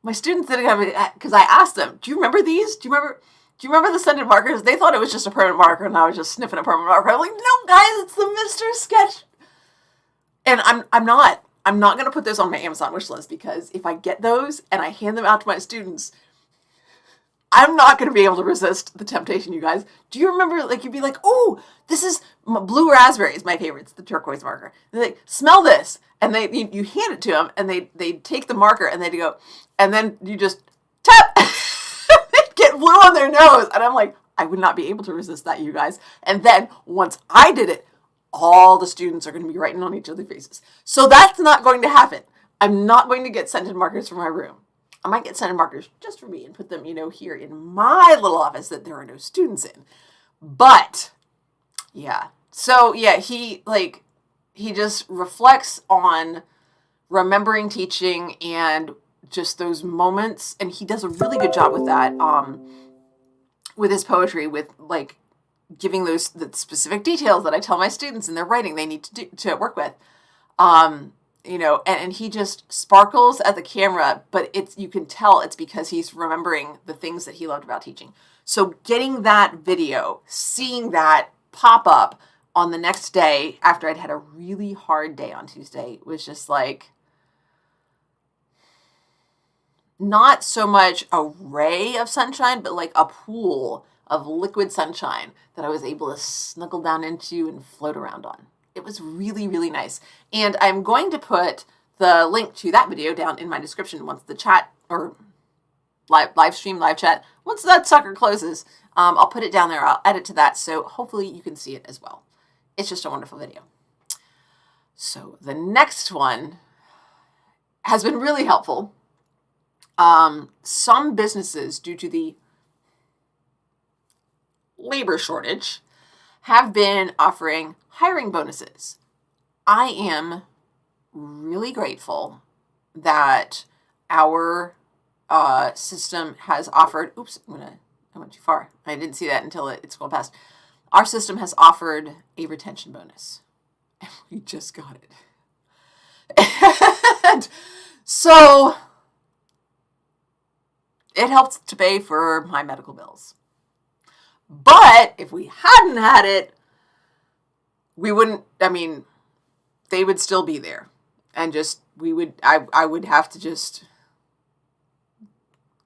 my students didn't have it, because I asked them, do you remember these? Do you remember the scented markers? They thought it was just a permanent marker, and I was just sniffing a permanent marker. I'm like, no, guys, it's the Mr. Sketch. And I'm not going to put those on my Amazon wish list, because if I get those and I hand them out to my students, I'm not going to be able to resist the temptation, you guys. Do you remember, like, you'd be like, oh, this is blue raspberry is my favorite. It's the turquoise marker. And they're like, smell this. And you hand it to them, and they take the marker, and they go, and then you just tap. They get blue on their nose. And I'm like, I would not be able to resist that, you guys. And then once I did it, all the students are going to be writing on each other's faces. So that's not going to happen. I'm not going to get scented markers for my room. I might get scented markers just for me and put them, you know, here in my little office that there are no students in. But, yeah. So, yeah, he just reflects on remembering teaching and just those moments. And he does a really good job with that, with his poetry, with, like, giving the specific details that I tell my students in their writing they need to work with. You know, and he just sparkles at the camera, but you can tell it's because he's remembering the things that he loved about teaching. So getting that video, seeing that pop up on the next day after I'd had a really hard day on Tuesday, was just like, not so much a ray of sunshine, but like a pool of liquid sunshine that I was able to snuggle down into and float around on. It was really, really nice. And I'm going to put the link to that video down in my description once the chat, or live stream, live chat, once that sucker closes. I'll put it down there. I'll edit to that, so hopefully you can see it as well. It's just a wonderful video. So the next one has been really helpful. Some businesses, due to the labor shortage, have been offering hiring bonuses. I am really grateful that our system has offered, oops, I went too far. I didn't see that until it scrolled past. Our system has offered a retention bonus. And we just got it. And so it helped to pay for my medical bills. But if we hadn't had it, we wouldn't, I mean, they would still be there. And just, I would have to just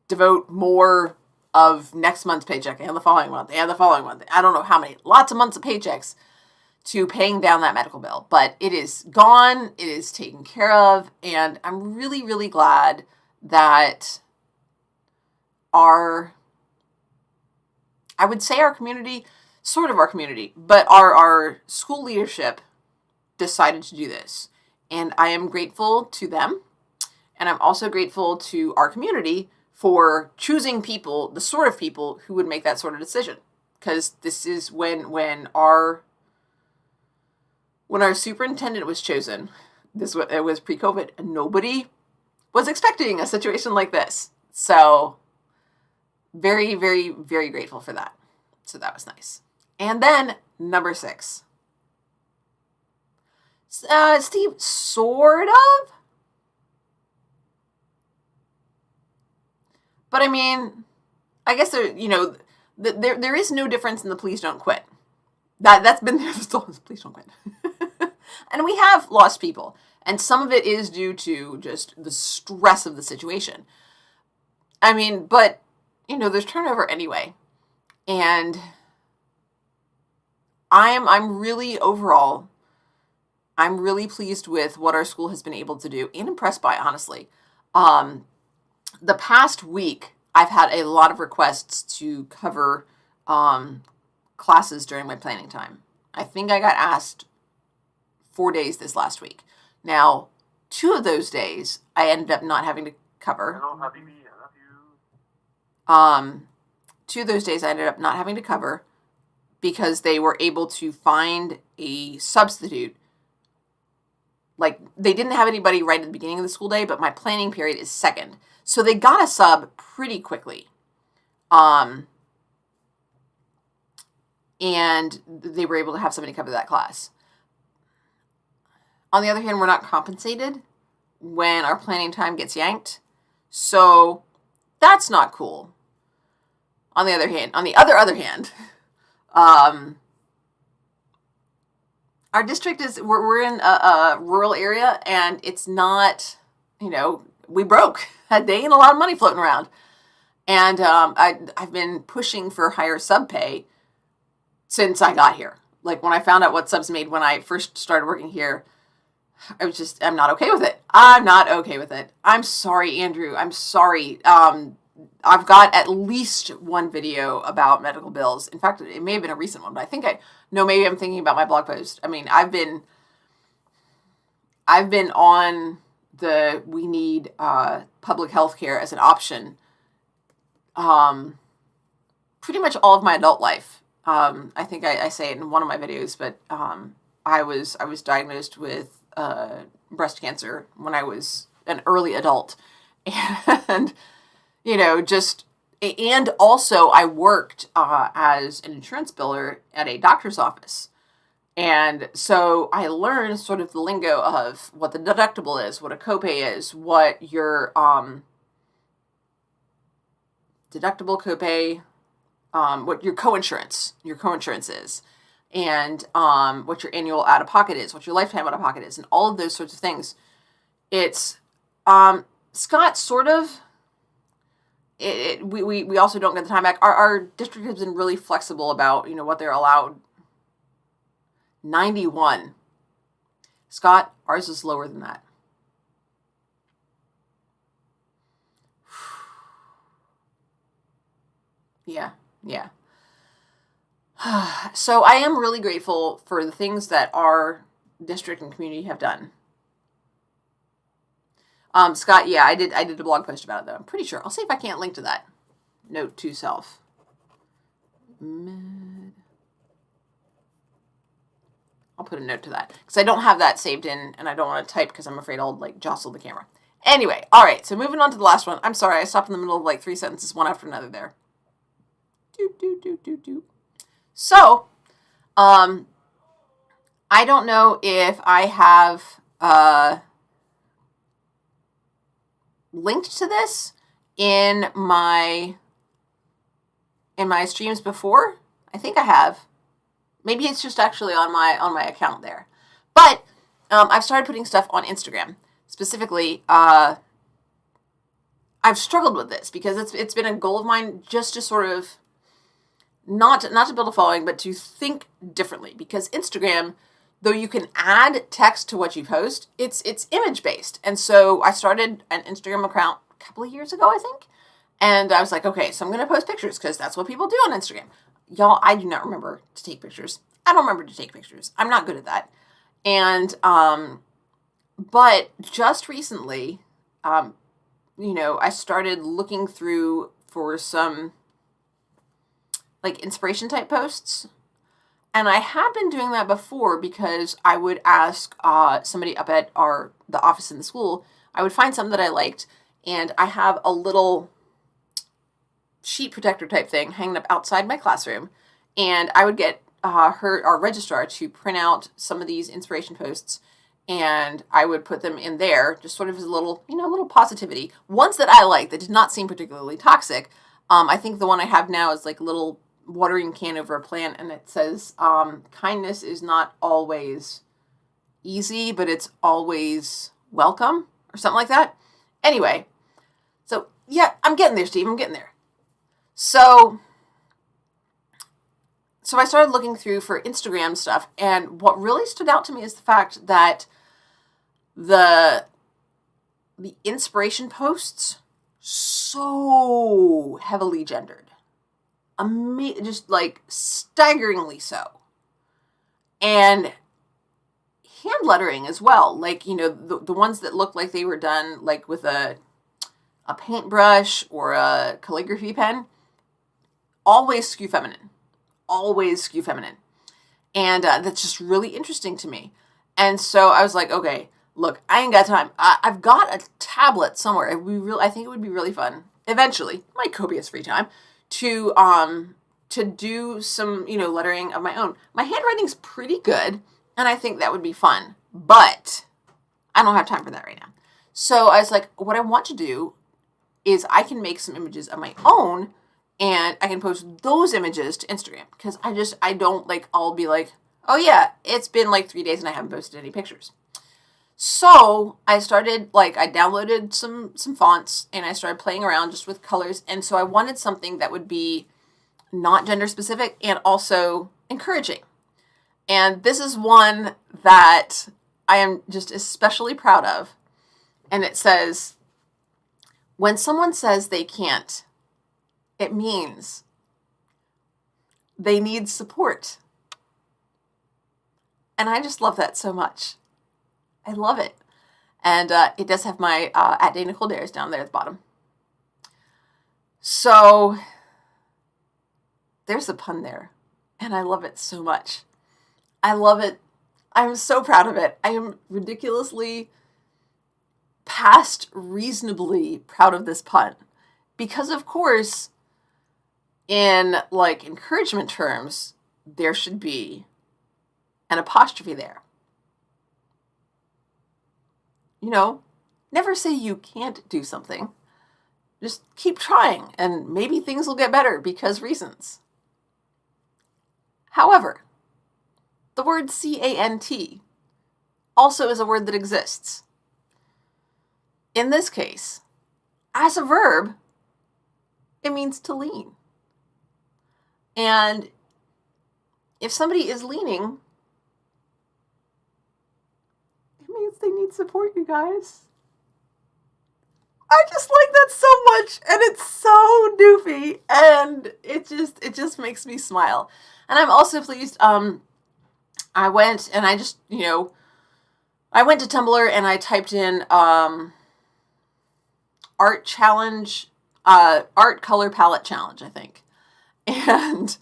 devote more of next month's paycheck and the following month and the following month. I don't know how many, lots of months of paychecks to paying down that medical bill. But it is gone, it is taken care of, and I'm really, really glad that I would say our community, sort of our community, but our school leadership decided to do this. And I am grateful to them. And I'm also grateful to our community for choosing people, the sort of people who would make that sort of decision. Because this is when our superintendent was chosen, it was pre-COVID, and nobody was expecting a situation like this. So very, very, very grateful for that. So that was nice. And then number 6. Steve, sort of. But I mean, I guess there is no difference in the please don't quit. That's been there. Please don't quit. And we have lost people. And some of it is due to just the stress of the situation. I mean, but, there's turnover anyway. And I'm really pleased with what our school has been able to do and impressed by, honestly. The past week, I've had a lot of requests to cover classes during my planning time. I think I got asked 4 days this last week. Now, 2 of those days, I ended up not having to cover. Hello, Habibi, I love you. 2 of those days, I ended up not having to cover because they were able to find a substitute. Like, they didn't have anybody right at the beginning of the school day, but my planning period is second. So they got a sub pretty quickly. And they were able to have somebody cover that class. On the other hand, we're not compensated when our planning time gets yanked. So that's not cool. On the other hand, our district we're in a rural area, and it's not, we broke that day and a lot of money floating around. And I've been pushing for higher sub pay since I got here. Like, when I found out what subs made when I first started working here, I'm not okay with it. I'm not okay with it. I'm sorry, Andrew. I'm sorry. I've got at least one video about medical bills. In fact, it may have been a recent one, but maybe I'm thinking about my blog post. I mean, I've been on we need public health care as an option pretty much all of my adult life. I think I say it in one of my videos, but I was diagnosed with breast cancer when I was an early adult. And, and also I worked as an insurance biller at a doctor's office. And so I learned sort of the lingo of what the deductible is, what a copay is, what your deductible, copay, what your coinsurance is, and what your annual out-of-pocket is, what your lifetime out-of-pocket is, and all of those sorts of things. It's Scott, sort of. We also don't get the time back. Our district has been really flexible about what they're allowed. 91. Scott, ours is lower than that. Yeah. So I am really grateful for the things that our district and community have done. Scott, yeah, I did a blog post about it, though. I'm pretty sure. I'll see if I can't link to that. Note to self. I'll put a note to that because I don't have that saved in, and I don't want to type because I'm afraid I'll jostle the camera. Anyway, all right. So moving on to the last one. I'm sorry, I stopped in the middle of 3 sentences, one after another there. So, I don't know if I have linked to this in my streams before. I think I have. Maybe it's just actually on my account there. But I've started putting stuff on Instagram. Specifically, I've struggled with this because it's been a goal of mine just to sort of not to build a following, but to think differently. Because Instagram, though you can add text to what you post, it's image based. And so I started an Instagram account couple of years ago, I think. And I was like, okay, so I'm going to post pictures because that's what people do on Instagram. Y'all, I do not remember to take pictures. I don't remember to take pictures. I'm not good at that. And, but just recently, I started looking through for some like inspiration type posts. And I had been doing that before because I would ask somebody up at the office in the school, I would find something that I liked, and I have a little sheet protector type thing hanging up outside my classroom, and I would get our registrar to print out some of these inspiration posts, and I would put them in there just sort of as a little, little positivity. Ones that I like that did not seem particularly toxic. I think the one I have now is like a little watering can over a plant, and it says, kindness is not always easy, but it's always welcome, or something like that. Anyway, so yeah, I'm getting there, Steve. I'm getting there. So I started looking through for Instagram stuff, and what really stood out to me is the fact that the inspiration posts so heavily gendered. Just like staggeringly so. And hand lettering as well. Like, the ones that look like they were done like with a paintbrush or a calligraphy pen, always skew feminine. Always skew feminine. And that's just really interesting to me. And so I was like, okay, look, I ain't got time. I've got a tablet somewhere. I think it would be really fun, eventually, my copious free time, to do some, lettering of my own. My handwriting's pretty good, and I think that would be fun, but I don't have time for that right now. So I was like, what I want to do is I can make some images of my own, and I can post those images to Instagram, because I'll be like, oh yeah, it's been like 3 days and I haven't posted any pictures. So I started, I downloaded some fonts, and I started playing around just with colors. And so I wanted something that would be not gender specific and also encouraging. And this is one that I am just especially proud of. And it says, when someone says they can't, it means they need support. And I just love that so much. I love it. And it does have my at Dana Coldares down there at the bottom. So there's a pun there. And I love it so much. I love it. I'm so proud of it. I am ridiculously past reasonably proud of this pun. Because of course, in encouragement terms, there should be an apostrophe there. Never say you can't do something. Just keep trying, and maybe things will get better because reasons. However, the word C-A-N-T also is a word that exists. In this case, as a verb, it means to lean. And if somebody is leaning, they need support, you guys. I just like that so much, and it's so doofy, and it just makes me smile. And I'm also pleased. I went and I just I went to Tumblr and I typed in art challenge, art color palette challenge, I think, and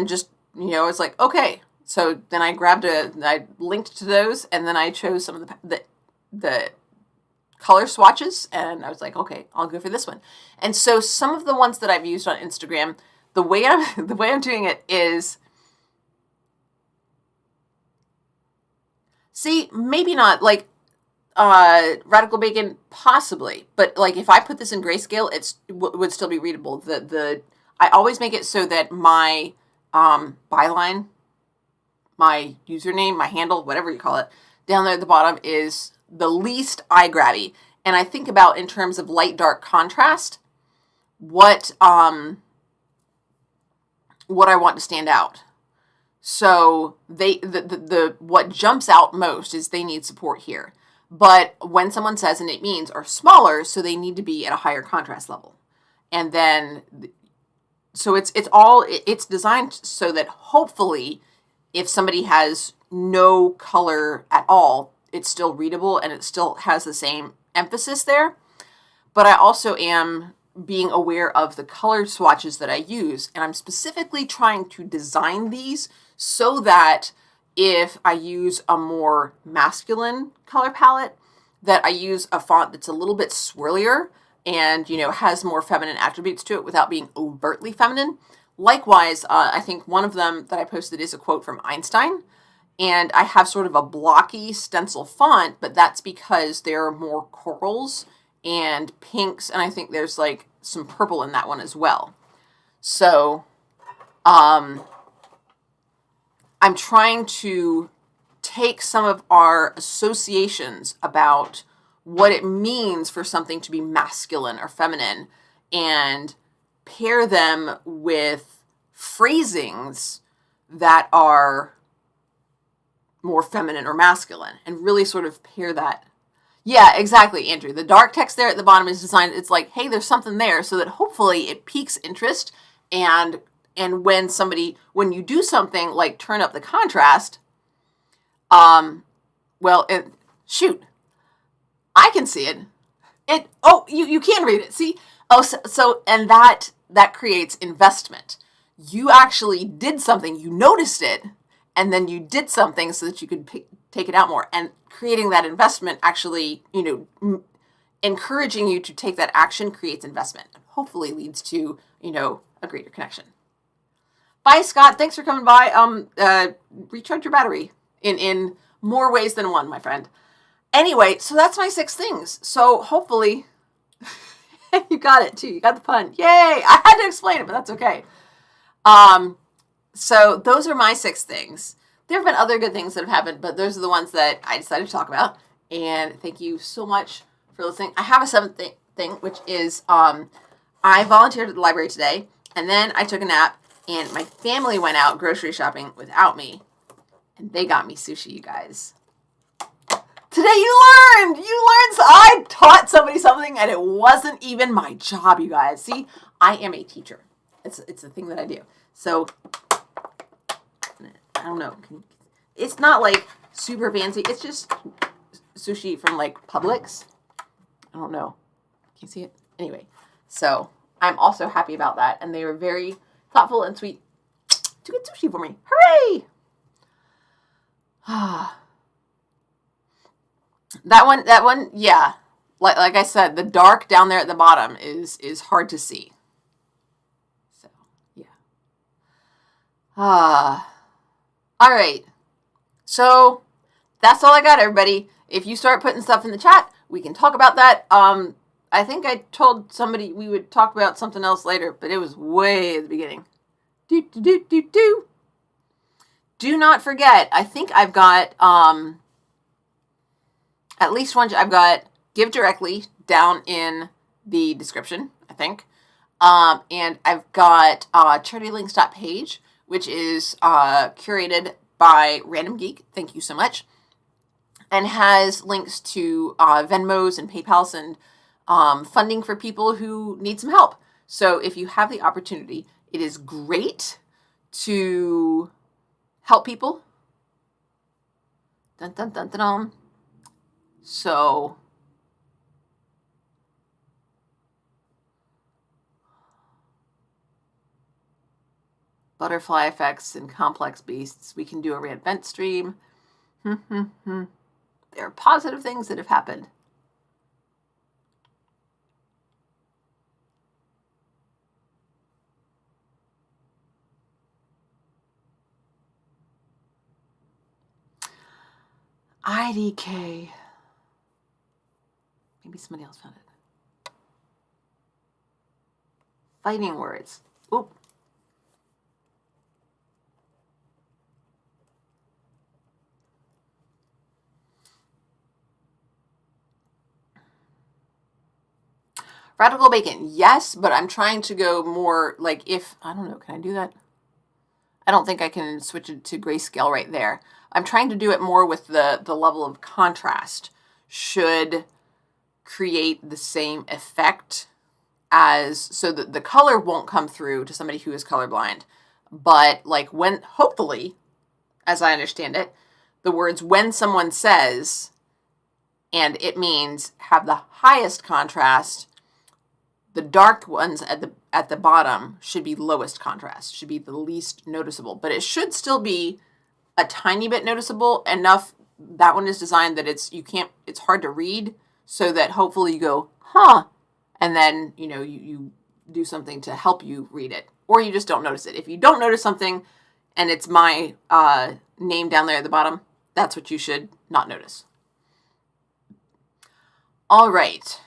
just it's like, okay. So then I linked to those, and then I chose some of the color swatches, and I was like, okay, I'll go for this one. And so some of the ones that I've used on Instagram, the way I'm doing it is, see, maybe not Radical Bacon, possibly, but if I put this in grayscale, it would still be readable. I always make it so that my byline, my username, my handle, whatever you call it, down there at the bottom is the least eye-grabby. And I think about, in terms of light-dark contrast, what I want to stand out. So what jumps out most is they need support here. But when someone says innate means are smaller, so they need to be at a higher contrast level. And then, so it's designed so that hopefully if somebody has no color at all, it's still readable and it still has the same emphasis there. But I also am being aware of the color swatches that I use, and I'm specifically trying to design these so that if I use a more masculine color palette, that I use a font that's a little bit swirlier and, has more feminine attributes to it without being overtly feminine. Likewise, I think one of them that I posted is a quote from Einstein, and I have sort of a blocky stencil font, but that's because there are more corals and pinks, and I think there's like some purple in that one as well. So, I'm trying to take some of our associations about what it means for something to be masculine or feminine and pair them with phrasings that are more feminine or masculine, and really sort of pair that. Yeah, exactly, Andrew. The dark text there at the bottom is designed, it's like, hey, there's something there, so that hopefully it piques interest, and when you do something like turn up the contrast, shoot, I can see it. You can read it. See? And that creates investment. You actually did something, you noticed it, and then you did something so that you could take it out more. And creating that investment actually, encouraging you to take that action creates investment. And hopefully leads to, a greater connection. Bye, Scott. Thanks for coming by. Recharge your battery in more ways than one, my friend. Anyway, so that's my 6 things. So hopefully you got it too. You got the pun. Yay! I had to explain it, but that's okay. So those are my 6 things. There have been other good things that have happened, but those are the ones that I decided to talk about. And thank you so much for listening. I have a 7th thing, which is I volunteered at the library today, and then I took a nap, and my family went out grocery shopping without me, and they got me sushi, you guys. Today you learned! So I taught somebody something, and it wasn't even my job, you guys. See, I am a teacher. It's a thing that I do. So, I don't know. It's not like super fancy. It's just sushi from like Publix. I don't know. Can you see it? Anyway, so I'm also happy about that. And they were very thoughtful and sweet to get sushi for me. Hooray! That one, yeah. Like I said, the dark down there at the bottom is hard to see. So, yeah. All right. So, that's all I got, everybody. If you start putting stuff in the chat, we can talk about that. I think I told somebody we would talk about something else later, but it was way at the beginning. Do not forget, I think I've got at least one. I've got Give Directly down in the description, I think. And I've got charitylinks.page, which is curated by Random Geek. Thank you so much. And has links to Venmos and PayPals and funding for people who need some help. So if you have the opportunity, it is great to help people. Dun, dun, dun, dun, dun. So butterfly effects and complex beasts. We can do a reinvent stream. There are positive things that have happened. IDK. Maybe somebody else found it. Fighting words. Oop. Radical bacon, yes, but I'm trying to go more like I don't know, can I do that? I don't think I can switch it to grayscale right there. I'm trying to do it more with the level of contrast. should create the same effect as, so that the color won't come through to somebody who is colorblind. But like when, hopefully, as I understand it, the words when someone says, and it means have the highest contrast, the dark ones at the bottom should be lowest contrast, should be the least noticeable. But it should still be a tiny bit noticeable enough. That one is designed that it's hard to read, so that hopefully you go, huh, and then, you do something to help you read it, or you just don't notice it. If you don't notice something and it's my name down there at the bottom, that's what you should not notice. All right.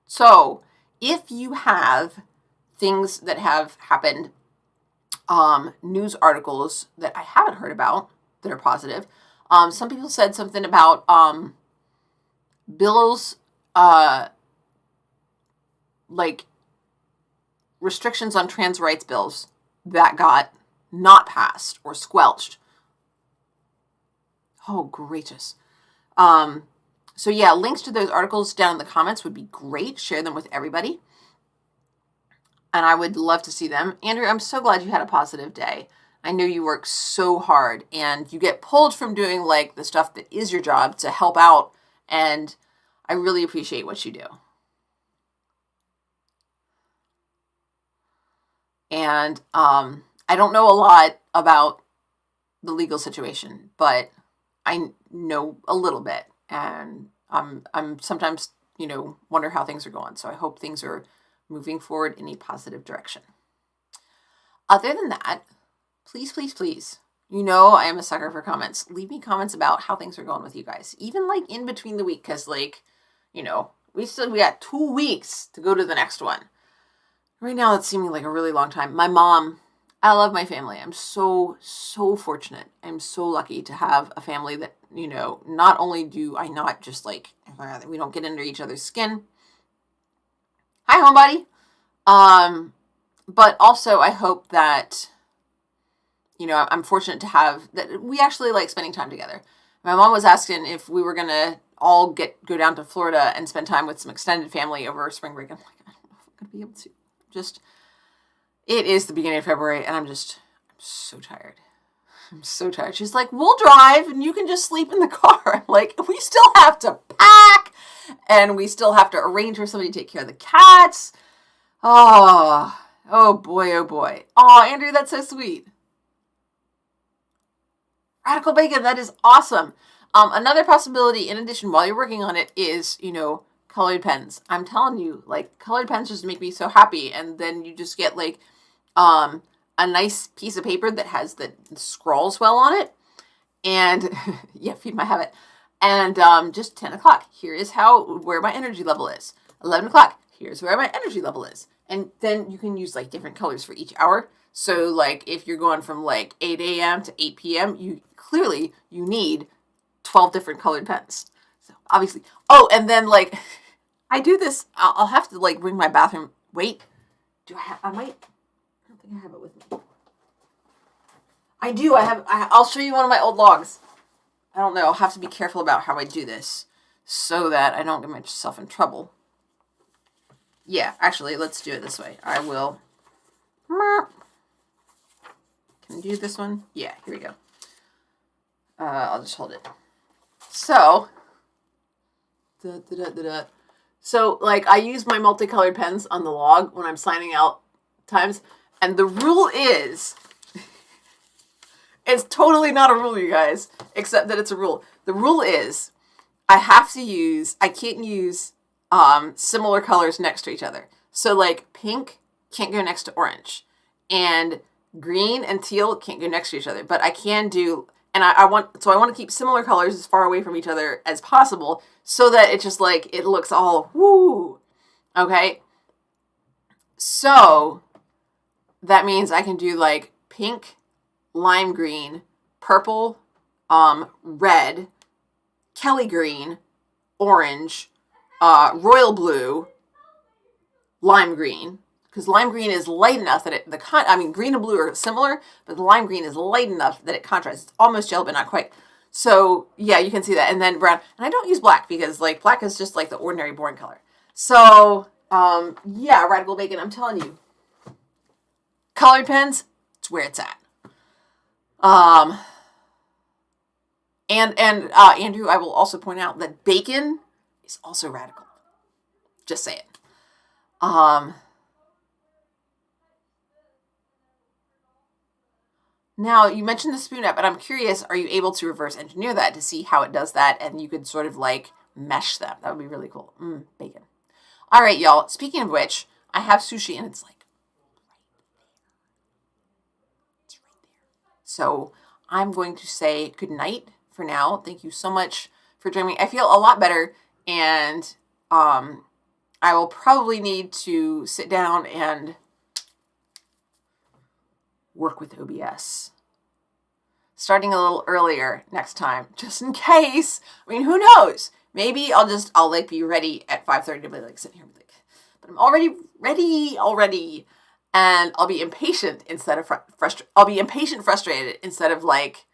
So if you have things that have happened, news articles that I haven't heard about that are positive, some people said something about bills, like restrictions on trans rights bills that got not passed or squelched. Oh, gracious. So yeah, links to those articles down in the comments would be great. Share them with everybody. And I would love to see them. Andrew, I'm so glad you had a positive day. I know you work so hard and you get pulled from doing like the stuff that is your job to help out. And I really appreciate what you do. And I don't know a lot about the legal situation, but I know a little bit. And I'm sometimes, wonder how things are going. So I hope things are moving forward in a positive direction. Other than that, please, please, please, I am a sucker for comments. Leave me comments about how things are going with you guys. Even like in between the week, because we got 2 weeks to go to the next one. Right now, it's seeming like a really long time. My mom, I love my family. I'm so, so fortunate. I'm so lucky to have a family that, not only do I not just we don't get under each other's skin. Hi, homebody. But also I hope that, I'm fortunate to have that we actually like spending time together. My mom was asking if we were going to all go down to Florida and spend time with some extended family over spring break. I'm like, I don't know if I'm going to be able to. It is the beginning of February and I'm so tired. I'm so tired. She's like, we'll drive and you can just sleep in the car. I'm like, we still have to pack and we still have to arrange for somebody to take care of the cats. Oh boy, oh boy. Oh, Andrew, that's so sweet. Radical bacon, that is awesome. Another possibility, in addition, while you're working on it, is, colored pens. I'm telling you, colored pens just make me so happy. And then you just get, a nice piece of paper that has the scrawls well on it. And, yeah, feed my habit. And just 10 o'clock, here is where my energy level is. 11 o'clock, here's where my energy level is. And then you can use, different colors for each hour. So, if you're going from, 8 a.m. to 8 p.m., you need 12 different colored pens. So, obviously. Oh, and then, I do this. I'll have to, bring my bathroom. Wait. I don't think I have it with me. I do. I'll show you one of my old logs. I don't know. I'll have to be careful about how I do this so that I don't get myself in trouble. Yeah, actually, let's do it this way. I will. Can I do this one? Yeah, here we go. I'll just hold it. So, So, I use my multicolored pens on the log when I'm signing out times. And the rule is, it's totally not a rule, you guys, except that it's a rule. The rule is, I can't use similar colors next to each other. So, pink can't go next to orange. And green and teal can't go next to each other. But I can do, and I want to keep similar colors as far away from each other as possible so that it just, it looks all, woo. Okay? So, that means I can do, pink, lime green, purple, red, Kelly green, orange, royal blue, lime green. Because lime green is light enough that green and blue are similar, but the lime green is light enough that it contrasts. It's almost yellow, but not quite. So yeah, you can see that. And then brown. And I don't use black because like black is just like the ordinary boring color. So yeah, Radical Bacon, I'm telling you. Colored pens, it's where it's at. And Andrew, I will also point out that bacon is also radical. Just say it. Now, you mentioned the spoon app, but I'm curious, are you able to reverse engineer that to see how it does that? And you could sort of like mesh them. That would be really cool. Bacon. All right, y'all. Speaking of which, I have sushi and it's like it's right there. So I'm going to say good night for now. Thank you so much for joining me. I feel a lot better, and I will probably need to sit down and work with OBS. Starting a little earlier next time, just in case. I mean, who knows? Maybe I'll like be ready at 5:30 to be like sitting here and be like, but I'm already ready already. And I'll be impatient instead of frustrated. I'll be impatient frustrated instead of like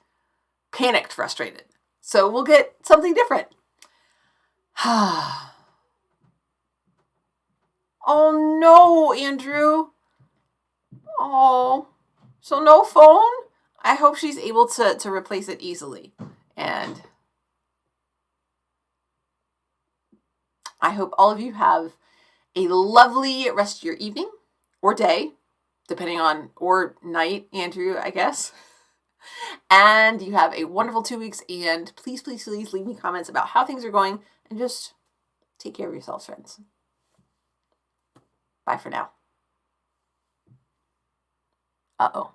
panicked frustrated. So we'll get something different. Oh no, Andrew. Oh, so no phone? I hope she's able to replace it easily. And I hope all of you have a lovely rest of your evening or day, depending on, or night, Andrew, I guess. And you have a wonderful 2 weeks. And please, please, please leave me comments about how things are going. And just take care of yourselves, friends. Bye for now. Uh-oh.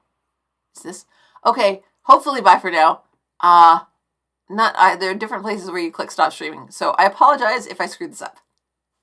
Is this... Okay, hopefully bye for now. There are different places where you click stop streaming. So I apologize if I screwed this up.